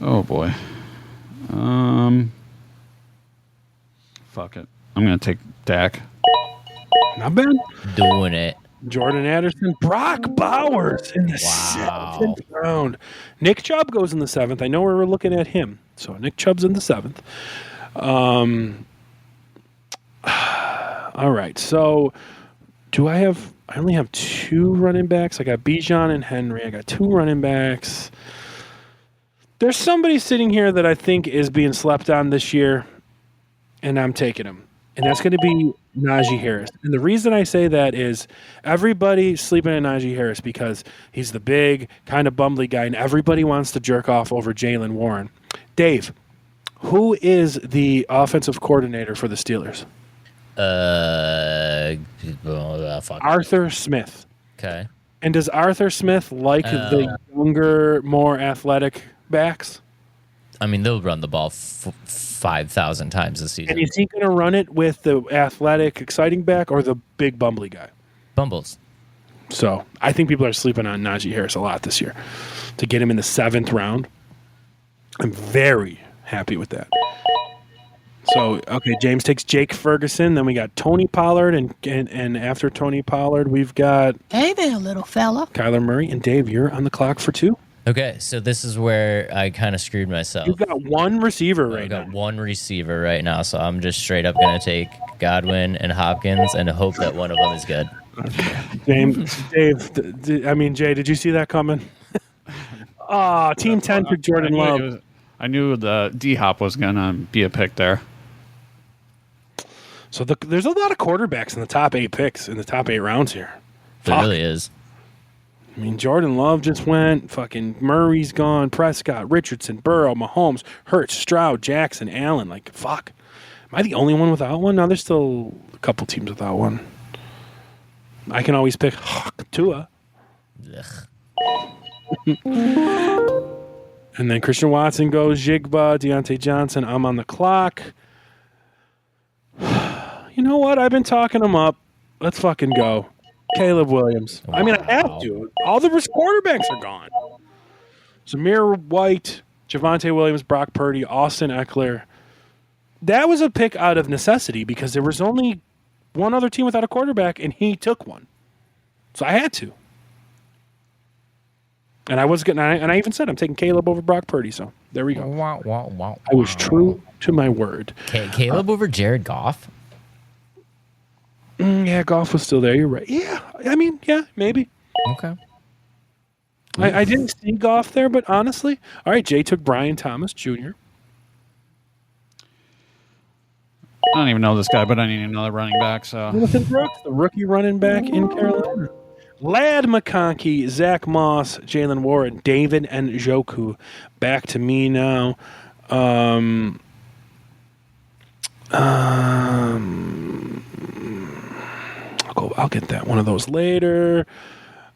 Oh, boy. Fuck it. I'm going to take Dak. Not bad. Doing it. Jordan Addison. Brock Bowers in the 7th round. Nick Chubb goes in the 7th. I know we're looking at him. So Nick Chubb's in the 7th. All right, so I only have 2 running backs. I got Bijan and Henry. I got 2 running backs. There's somebody sitting here that I think is being slept on this year, and I'm taking him. And that's going to be Najee Harris. And the reason I say that is everybody's sleeping on Najee Harris because he's the big, kind of bumbly guy, and everybody wants to jerk off over Jalen Warren. Dave, who is the offensive coordinator for the Steelers? Arthur Smith. Okay. And does Arthur Smith like the younger, more athletic backs? I mean, they'll run the ball 5,000 times this season. And is he going to run it with the athletic, exciting back or the big, bumbly guy? Bumbles. So I think people are sleeping on Najee Harris a lot this year. To get him in the 7th round, I'm very happy with that. So, okay, James takes Jake Ferguson. Then we got Tony Pollard, and after Tony Pollard, we've got... Hey there, little fella. Kyler Murray. And Dave, you're on the clock for 2. Okay, so this is where I kind of screwed myself. You've got 1 receiver right now. I've got 1 receiver right now, so I'm just straight up going to take Godwin and Hopkins and hope that one of them is good. Okay. Jay, did you see that coming? Team 10 for Jordan Love. I knew the D-Hop was going to be a pick there. So there's a lot of quarterbacks in the top 8 picks in the top 8 rounds here. There really is. I mean, Jordan Love just went. Fucking Murray's gone. Prescott, Richardson, Burrow, Mahomes, Hurts, Stroud, Jackson, Allen. Like, fuck. Am I the only one without one? No, there's still a couple teams without one. I can always pick Tua. And then Christian Watson goes, Jigba, Deontay Johnson. I'm on the clock. You know what? I've been talking him up. Let's fucking go. Caleb Williams. Wow. I mean, I have to. All the quarterbacks are gone. Zamir White, Javonte Williams, Brock Purdy, Austin Eckler. That was a pick out of necessity because there was only one other team without a quarterback, and he took one. So I had to. And I was and I even said I'm taking Caleb over Brock Purdy. So there we go. Wow. I was true to my word. Caleb over Jared Goff? Yeah, Goff was still there. You're right. Yeah, I mean, yeah, maybe. Okay. I didn't see Goff there, but honestly, all right, Jay took Brian Thomas Jr. I don't even know this guy, but I need another running back. So Jonathan Brooks, the rookie running back in Carolina. Lad McConkey, Zach Moss, Jalen Warren, David and Njoku. Back to me now. I'll get that one of those later.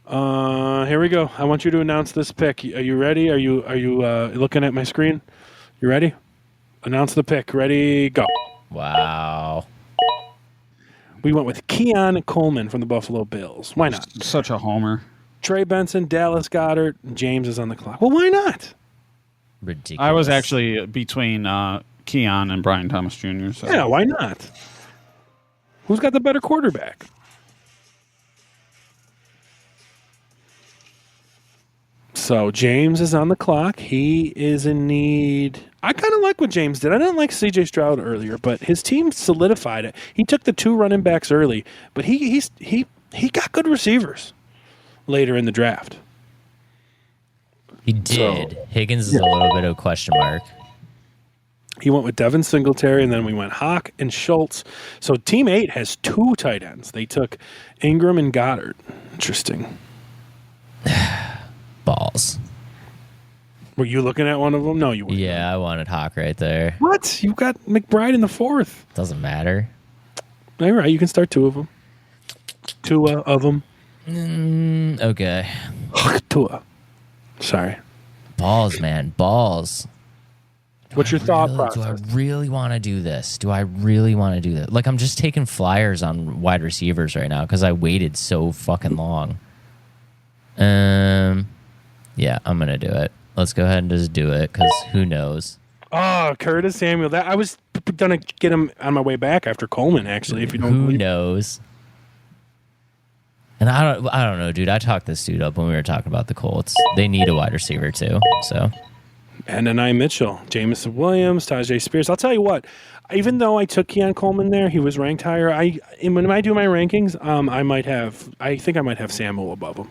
Here we go. I want you to announce this pick. Are you ready? Are you looking at my screen? You ready? Announce the pick. Ready? Go. Wow. We went with Keon Coleman from the Buffalo Bills. Why not? such a homer. Trey Benson, Dallas Goedert, James is on the clock. Well, why not? Ridiculous. I was actually between Keon and Brian Thomas Jr. So. Yeah, why not? Who's got the better quarterback? So James is on the clock. He is in need. I kind of like what James did. I didn't like C.J. Stroud earlier, but his team solidified it. He took the 2 running backs early, but he got good receivers later in the draft. He did. So, Higgins is a little bit of a question mark. He went with Devin Singletary, and then we went Hawk and Schultz. So Team 8 has 2 tight ends. They took Ingram and Goddard. Interesting. Balls. Were you looking at one of them? No, you weren't. Yeah, I wanted Hawk right there. What? You've got McBride in the 4th. Doesn't matter. All right, you can start 2 of them. 2 of them. Okay. Tua. Sorry. Balls, man. Balls. What's your thought process? Do I really want to do this? Like, I'm just taking flyers on wide receivers right now because I waited so fucking long. Yeah, I'm going to do it. Let's go ahead and just do it because who knows? Oh, Curtis Samuel. I was going to get him on my way back after Coleman, actually, if you don't Who knows? And I don't know, dude. I talked this dude up when we were talking about the Colts. They need a wide receiver, too. So. And then Mitchell, Jamison Williams, Tajay Spears. I'll tell you what, even though I took Keon Coleman there, he was ranked higher. When I do my rankings, I think I might have Samuel above him.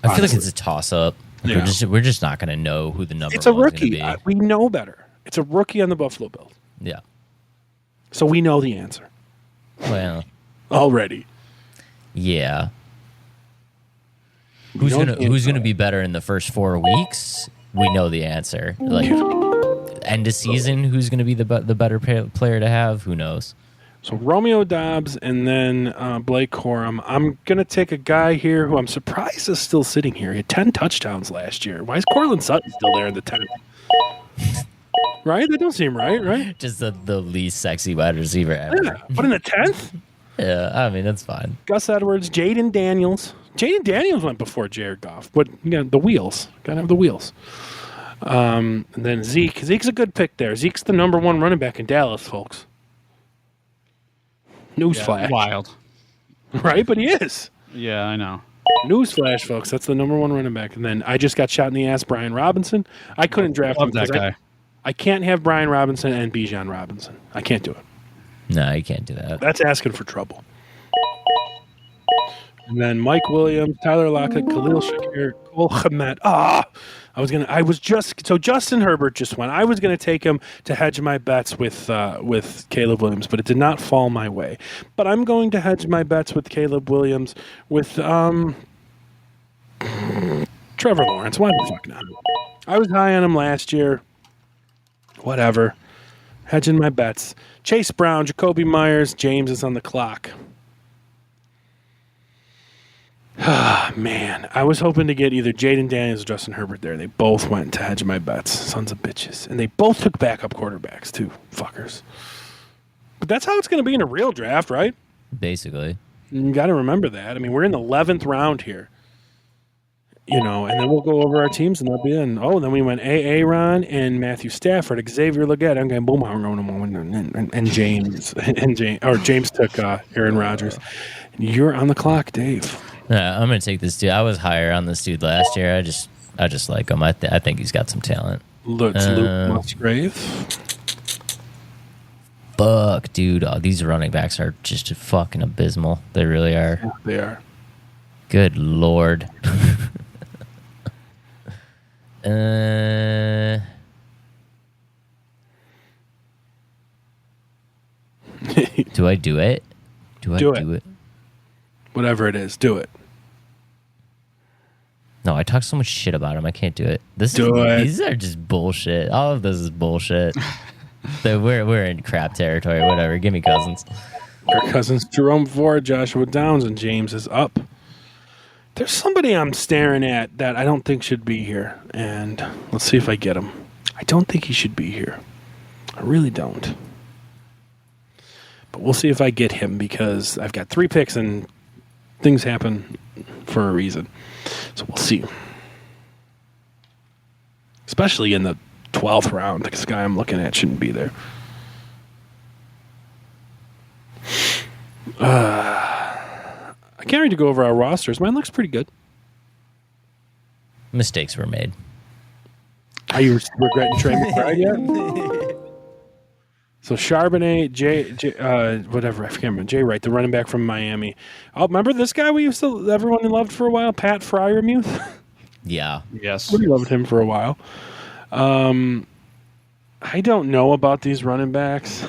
I feel like it's a toss-up. Yeah. We're just not going to know who the number It's a one's rookie. gonna be. We know better. It's a rookie on the Buffalo Bills. Yeah. So we know the answer. Well. Already. Yeah. Who's gonna be better in the first 4 weeks? We know the answer. Like end of season, who's gonna be the better player to have? Who knows? So Romeo Doubs and then Blake Corum. I'm going to take a guy here who I'm surprised is still sitting here. He had 10 touchdowns last year. Why is Cortland Sutton still there in the 10th? Right? That don't seem right? Just the least sexy wide receiver ever. Yeah, but in the 10th? Yeah, I mean, that's fine. Gus Edwards, Jaden Daniels. Jaden Daniels went before Jared Goff, but the wheels. Got to have the wheels. And then Zeke. Zeke's a good pick there. Zeke's the number 1 running back in Dallas, folks. Newsflash. Yeah, wild. Right? But he is. Yeah, I know. Newsflash, folks. That's the number 1 running back. And then I just got shot in the ass, Brian Robinson. I couldn't draft him. That guy. I can't have Brian Robinson and Bijan Robinson. I can't do it. No, you can't do that. That's asking for trouble. And then Mike Williams, Tyler Lockett, Khalil Shakir, Cole Kmet. So Justin Herbert just went. I was going to take him to hedge my bets with Caleb Williams, but it did not fall my way. But I'm going to hedge my bets with Caleb Williams with Trevor Lawrence. Why the fuck not? I was high on him last year. Whatever. Hedging my bets. Chase Brown, Jacoby Myers, James is on the clock. Man, I was hoping to get either Jaden Daniels or Justin Herbert there. They both went to hedge my bets. Sons of bitches. And they both took backup quarterbacks, too. Fuckers. But that's how it's going to be in a real draft, right? Basically. You got to remember that. I mean, we're in the 11th round here. And then we'll go over our teams, and they'll be in. Oh, then we went Aaron and Matthew Stafford, Xavier Legette, I'm going boom, and James. James took Aaron Rodgers. You're on the clock, Dave. Yeah, I'm going to take this dude. I was higher on this dude last year. I just I just like him. I think he's got some talent. Luke Musgrave. Fuck, dude. Oh, these running backs are just fucking abysmal. They really are. Yeah, they are. Good Lord. Do I do it? Do I do it? Whatever it is, do it. No, I talk so much shit about him. I can't do it. These are just bullshit. All of this is bullshit. So we're in crap territory. Whatever. Give me Cousins. Kirk Cousins, Jerome Ford, Joshua Downs, and James is up. There's somebody I'm staring at that I don't think should be here, and let's see if I get him. I don't think he should be here. I really don't. But we'll see if I get him because I've got 3 picks and things happen for a reason. So we'll see. Especially in the 12th round. This guy I'm looking at shouldn't be there. I can't wait to go over our rosters. Mine looks pretty good. Mistakes were made. Are you regretting Trey McBride yet? So Charbonnet, whatever, I can't remember. Jay Wright, the running back from Miami. Oh, remember this guy everyone loved for a while? Pat Fryermuth? Yeah. Yes. We loved him for a while. I don't know about these running backs.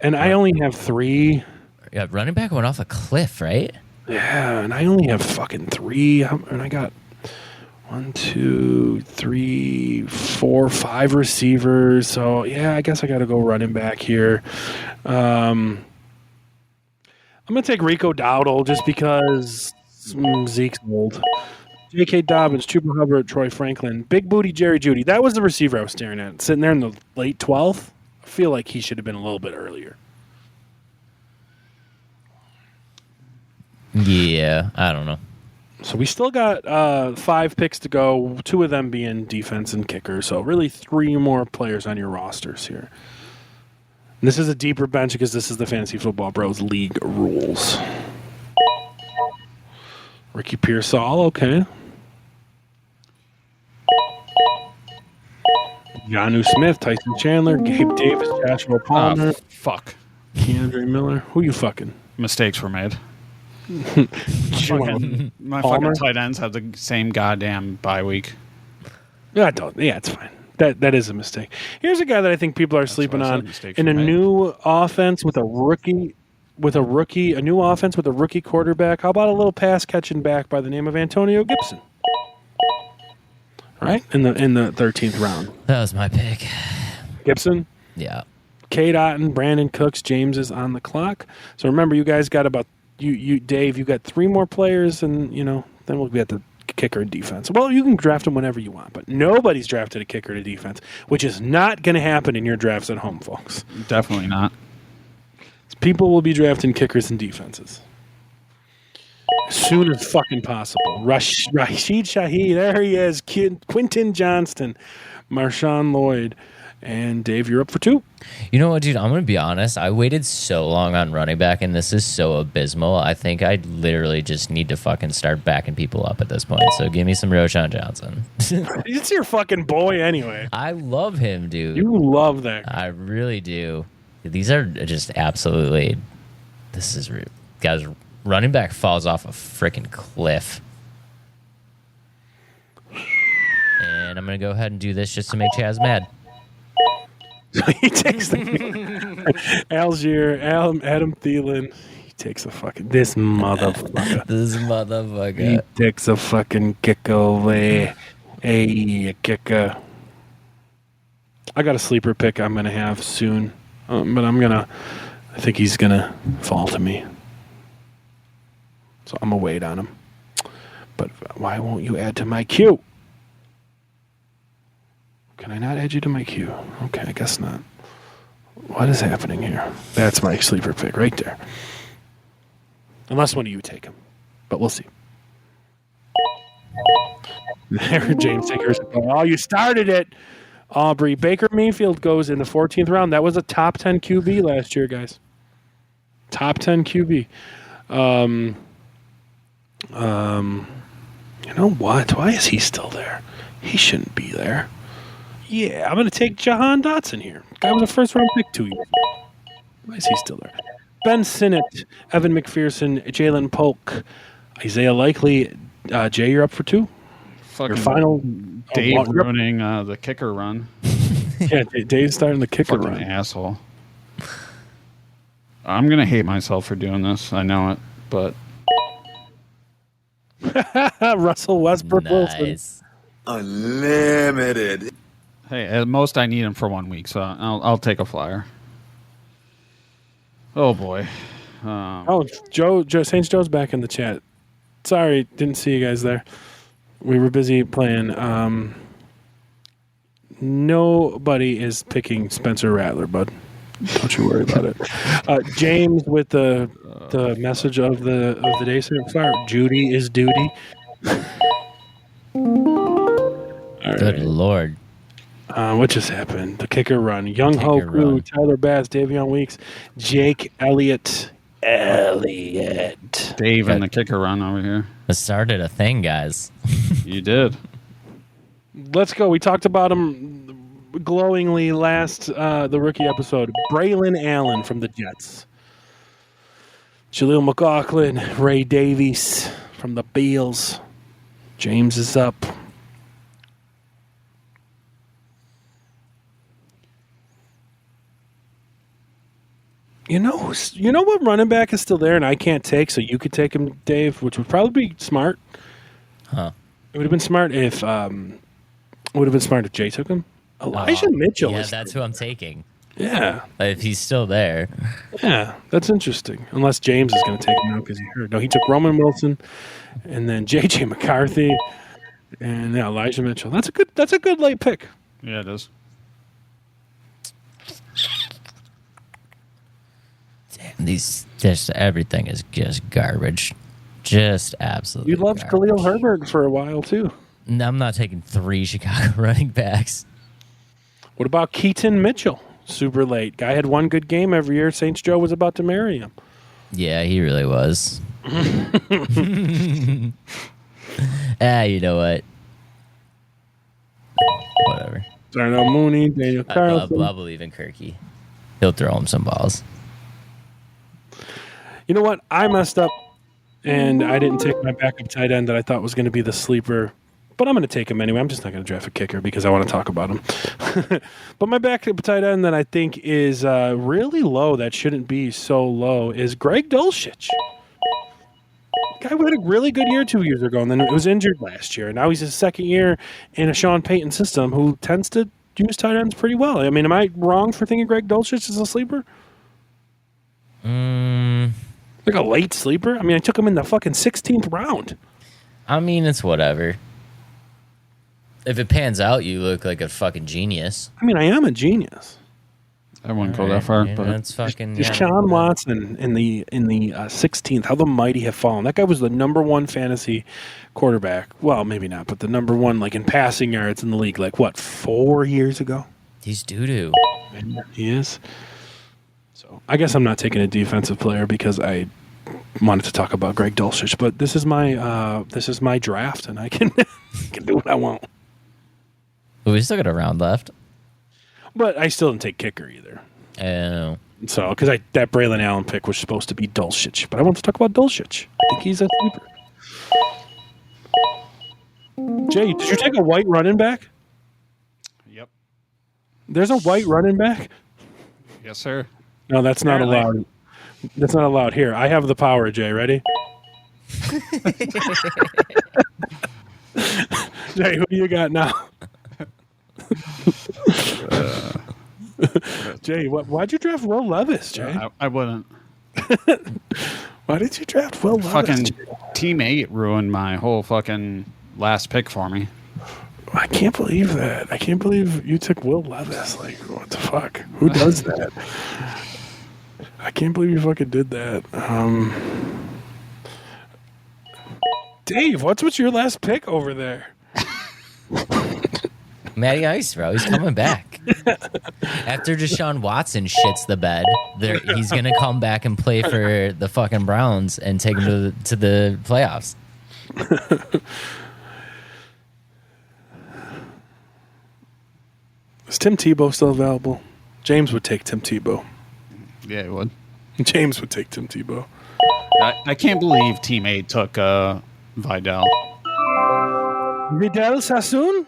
And I only have 3. Yeah, running back went off a cliff, right? Yeah, and I only have fucking 3. And I got 1, 2, 3, 4, 5 receivers. So, yeah, I guess I got to go running back here. I'm going to take Rico Dowdle just because Zeke's old. J.K. Dobbins, Chuba Hubbard, Troy Franklin, Big Booty Jerry Jeudy. That was the receiver I was staring at. Sitting there in the late 12th. I feel like he should have been a little bit earlier. Yeah, I don't know. So we still got 5 picks to go, 2 of them being defense and kicker. So really 3 more players on your rosters here. And this is a deeper bench because this is the Fantasy Football Bros League rules. Ricky Pearsall, okay. Jonnu Smith, Tyson Chandler, Gabe Davis, Joshua Palmer. Fuck. Keandre Miller. Who you fucking? Mistakes were made. My Palmer? fucking tight ends have the same goddamn bye week. Yeah, it's fine. That is a mistake. Here's a guy that I think people are sleeping on in a new offense with a rookie, a new offense with a rookie quarterback. How about a little pass catching back by the name of Antonio Gibson? Right in the 13th round. That was my pick. Gibson. Yeah. Cade Otton, Brandon Cooks, James is on the clock. So remember, you guys got about you Dave. You got 3 more players, and then we'll be at the kicker and defense. Well, you can draft them whenever you want, but nobody's drafted a kicker to defense, which is not going to happen in your drafts at home, folks. Definitely not. People will be drafting kickers and defenses as soon as fucking possible. Rashid Shaheed, there he is. Quentin Johnston, Marshawn Lloyd, and Dave, you're up for 2. You know what, dude? I'm going to be honest. I waited so long on running back, and this is so abysmal. I think I literally just need to fucking start backing people up at this point. So give me some Roshan Johnson. It's your fucking boy anyway. I love him, dude. You love that. I really do. These are just absolutely... This is... Guys, running back falls off a freaking cliff. And I'm going to go ahead and do this just to make Chaz mad. He takes Algier, Adam Thielen. He takes this motherfucker. This motherfucker. He takes a fucking kick away. Hey, kicker. I got a sleeper pick I'm going to have soon. But I think he's going to fall to me. So I'm going to wait on him. But why won't you add to my queue? Can I not add you to my queue? Okay, I guess not. What is happening here? That's my sleeper pick right there. Unless one of you take him. But we'll see. There, James Tickers. Oh, you started it. Aubrey. Baker Mayfield goes in the 14th round. That was a top 10 QB last year, guys. Top 10 QB. You know what? Why is he still there? He shouldn't be there. Yeah, I'm going to take Jahan Dotson here. Guy was a first-round pick 2 years ago. Why is he still there? Ben Sinnott, Evan McPherson, Jalen Polk, Isaiah Likely. Jay, you're up for 2? Fucking Your final. Dave ruining the kicker run. Yeah, Dave's starting the kicker Fucking run. asshole. I'm going to hate myself for doing this. I know it, but... Russell Westbrook Wilson. Nice. Unlimited. Hey, at most I need him for 1 week, so I'll take a flyer. Oh, boy. Joe, St. Joe's back in the chat. Sorry, didn't see you guys there. We were busy playing. Nobody is picking Spencer Rattler, bud. Don't you worry about it. James with the message of the day. Fire. Judy is duty. Good Lord. What just happened? The kicker run. Young Ho Koo, Tyler Bass, Davion Weeks, Jake Elliott. Dave and the kicker run over here. It started a thing, guys. You did. Let's go. We talked about him glowingly last the rookie episode. Braylon Allen from the Jets. Jaleel McLaughlin, Ray Davies from the Beals. James is up. You know what running back is still there and I can't take, so you could take him, Dave, which would probably be smart. Huh. It would have been smart if Jay took him. Elijah Mitchell. Yeah, is that's who I'm taking. Yeah. If he's still there. Yeah, that's interesting. Unless James is going to take him now because he hurt. No, he took Roman Wilson and then J.J. McCarthy and Elijah Mitchell. That's a good late pick. Yeah, it is. Everything is just garbage. Just absolutely You loved garbage. Khalil Herbert for a while, too. No, I'm not taking 3 Chicago running backs. What about Keaton Mitchell? Super late. Guy had one good game every year. St. Joe was about to marry him. Yeah, he really was. You know what? Whatever. Darnell Mooney, Daniel Carlson. I believe in Kirky. He'll throw him some balls. You know what? I messed up, and I didn't take my backup tight end that I thought was going to be the sleeper. But I'm going to take him anyway. I'm just not going to draft a kicker because I want to talk about him. But my backup tight end that I think is really low, that shouldn't be so low, is Greg Dulcich. Guy who had a really good year 2 years ago, and then was injured last year. Now he's his second year in a Sean Payton system who tends to use tight ends pretty well. I mean, am I wrong for thinking Greg Dulcich is a sleeper? Like a late sleeper? I mean, I took him in the fucking 16th round. I mean, it's whatever. If it pans out, you look like a fucking genius. I mean, I am a genius. I wouldn't go that far, Yeah, but that's fucking. Deshaun Watson in the 16th. How the mighty have fallen. That guy was the number one fantasy quarterback. Well, maybe not, but the number one like in passing yards in the league. Like what, 4 years ago? He's doo-doo. He is. So I guess I'm not taking a defensive player because I wanted to talk about Greg Dulcich. But this is my draft, and I can can do what I want. We still got a round left. But I still didn't take kicker either. Oh. So, because that Braylon Allen pick was supposed to be Dulcich, but I want to talk about Dulcich. I think he's a sleeper. Jay, did you take a white running back? Yep. There's a white running back? Yes, sir. No, that's not allowed. That's not allowed. Here, I have the power, Jay. Ready? Jay, who do you got now? Jay, why'd you draft Will Levis, Jay? I wouldn't. Why did you draft Will Levis? Fucking Team 8 ruined my whole fucking last pick for me. I can't believe that. I can't believe you took Will Levis. Like, what the fuck? Who does that? I can't believe you fucking did that. Dave, what's with your last pick over there? Matty Ice, bro. He's coming back. After Deshaun Watson shits the bed, he's going to come back and play for the fucking Browns and take them to the playoffs. Is Tim Tebow still available? James would take Tim Tebow. Yeah, it would. James would take Tim Tebow. I can't believe Team 8 took Vidal. Vidal Sassoon?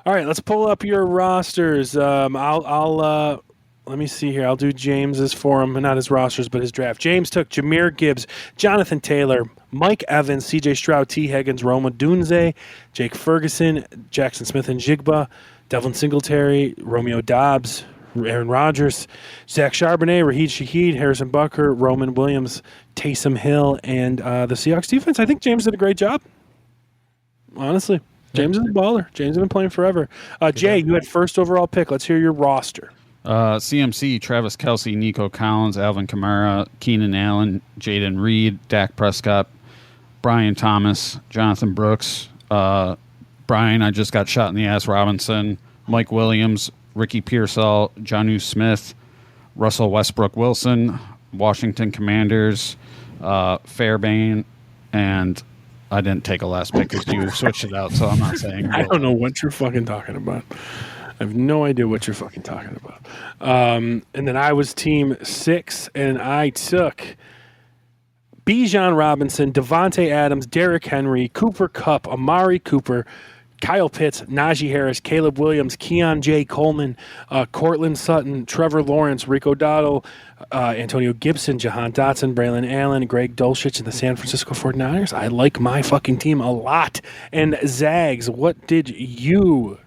All right, let's pull up your rosters. I'll let me see here. I'll do James's for him, not his rosters, but his draft. James took Jahmyr Gibbs, Jonathan Taylor, Mike Evans, C.J. Stroud, T. Higgins, Roma Dunze, Jake Ferguson, Jackson Smith and Jigba, Devlin Singletary, Romeo Dobbs, Aaron Rodgers, Zach Charbonnet, Raheem Shaheed, Harrison Butker, Roman Williams, Taysom Hill, and the Seahawks defense. I think James did a great job. Honestly, James is a baller. James has been playing forever. Jay, you had first overall pick. Let's hear your roster. CMC, Travis Kelce, Nico Collins, Alvin Kamara, Keenan Allen, Jaden Reed, Dak Prescott, Brian Thomas, Jonathan Brooks, Brian, I just got shot in the ass, Robinson, Mike Williams, Ricky Pearsall, Jonnu Smith, Russell Westbrook Wilson, Washington Commanders, Fairbairn, and I didn't take a last pick because you switched it out, so I'm not saying. I don't know what you're fucking talking about. I have no idea what you're fucking talking about. And then I was team 6, and I took Bijan Robinson, Devontae Adams, Derrick Henry, Cooper Kupp, Amari Cooper, Kyle Pitts, Najee Harris, Caleb Williams, Keon J. Coleman, Cortland Sutton, Trevor Lawrence, Rico Dowdle, Antonio Gibson, Jahan Dotson, Braylon Allen, Greg Dulcich, and the San Francisco 49ers. I like my fucking team a lot. And Zags, what did you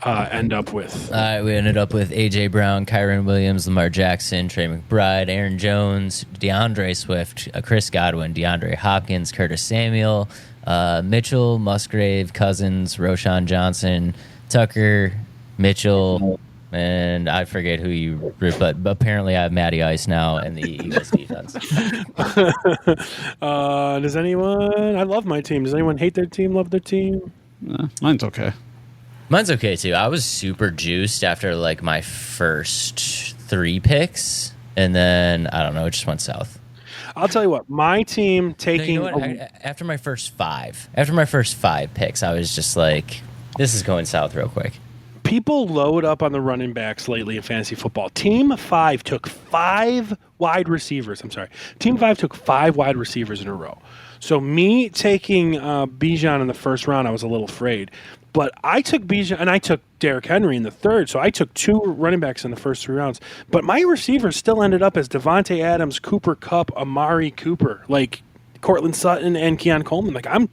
end up with? We ended up with A.J. Brown, Kyron Williams, Lamar Jackson, Trey McBride, Aaron Jones, DeAndre Swift, Chris Godwin, DeAndre Hopkins, Curtis Samuel, Mitchell, Musgrave, Cousins, Roshan Johnson, Tucker, Mitchell, and I forget who you, but apparently I have Matty Ice now and the Eagles defense. Does anyone? I love my team. Does anyone hate their team? Love their team? Mine's okay. Mine's okay too. I was super juiced after like my first 3 picks, and then I don't know, it just went south. I'll tell you what, my team taking... No, you know what? After my first 5 picks, I was just like, this is going south real quick. People load up on the running backs lately in fantasy football. Team 5 took 5 wide receivers. Team 5 took 5 wide receivers in a row. So me taking Bijan in the first round, I was a little afraid. But I took Bijan, and I took Derrick Henry in the third, so I took 2 running backs in the first 3 rounds. But my receivers still ended up as Devontae Adams, Cooper Kupp, Amari Cooper, like Cortland Sutton and Keon Coleman. Like I'm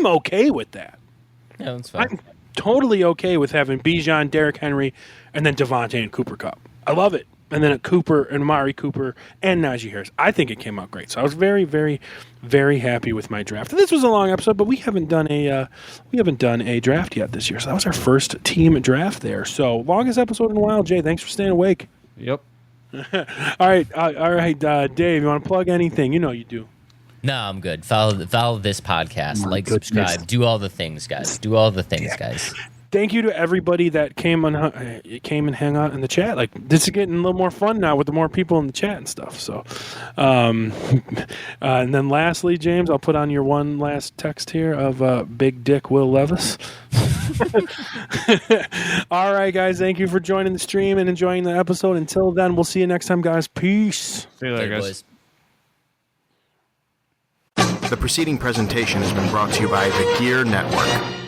okay with that. Yeah, that's fine. I'm totally okay with having Bijan, Derrick Henry, and then Devontae and Cooper Kupp. I love it. And then Cooper and Amari Cooper and Najee Harris. I think it came out great. So I was very, very, very happy with my draft. This was a long episode, but we haven't done a draft yet this year. So that was our first team draft there. So longest episode in a while. Jay, thanks for staying awake. Yep. All right, Dave. You want to plug anything? You know you do. No, I'm good. Follow this podcast. My goodness. Subscribe. Do all the things, guys. Do all the things, guys. Thank you to everybody that came and hung out in the chat. Like, this is getting a little more fun now with the more people in the chat and stuff. So, and then lastly, James, I'll put on your one last text here of Big Dick Will Levis. All right, guys. Thank you for joining the stream and enjoying the episode. Until then, we'll see you next time, guys. Peace. See you later, guys. The preceding presentation has been brought to you by the Gear Network.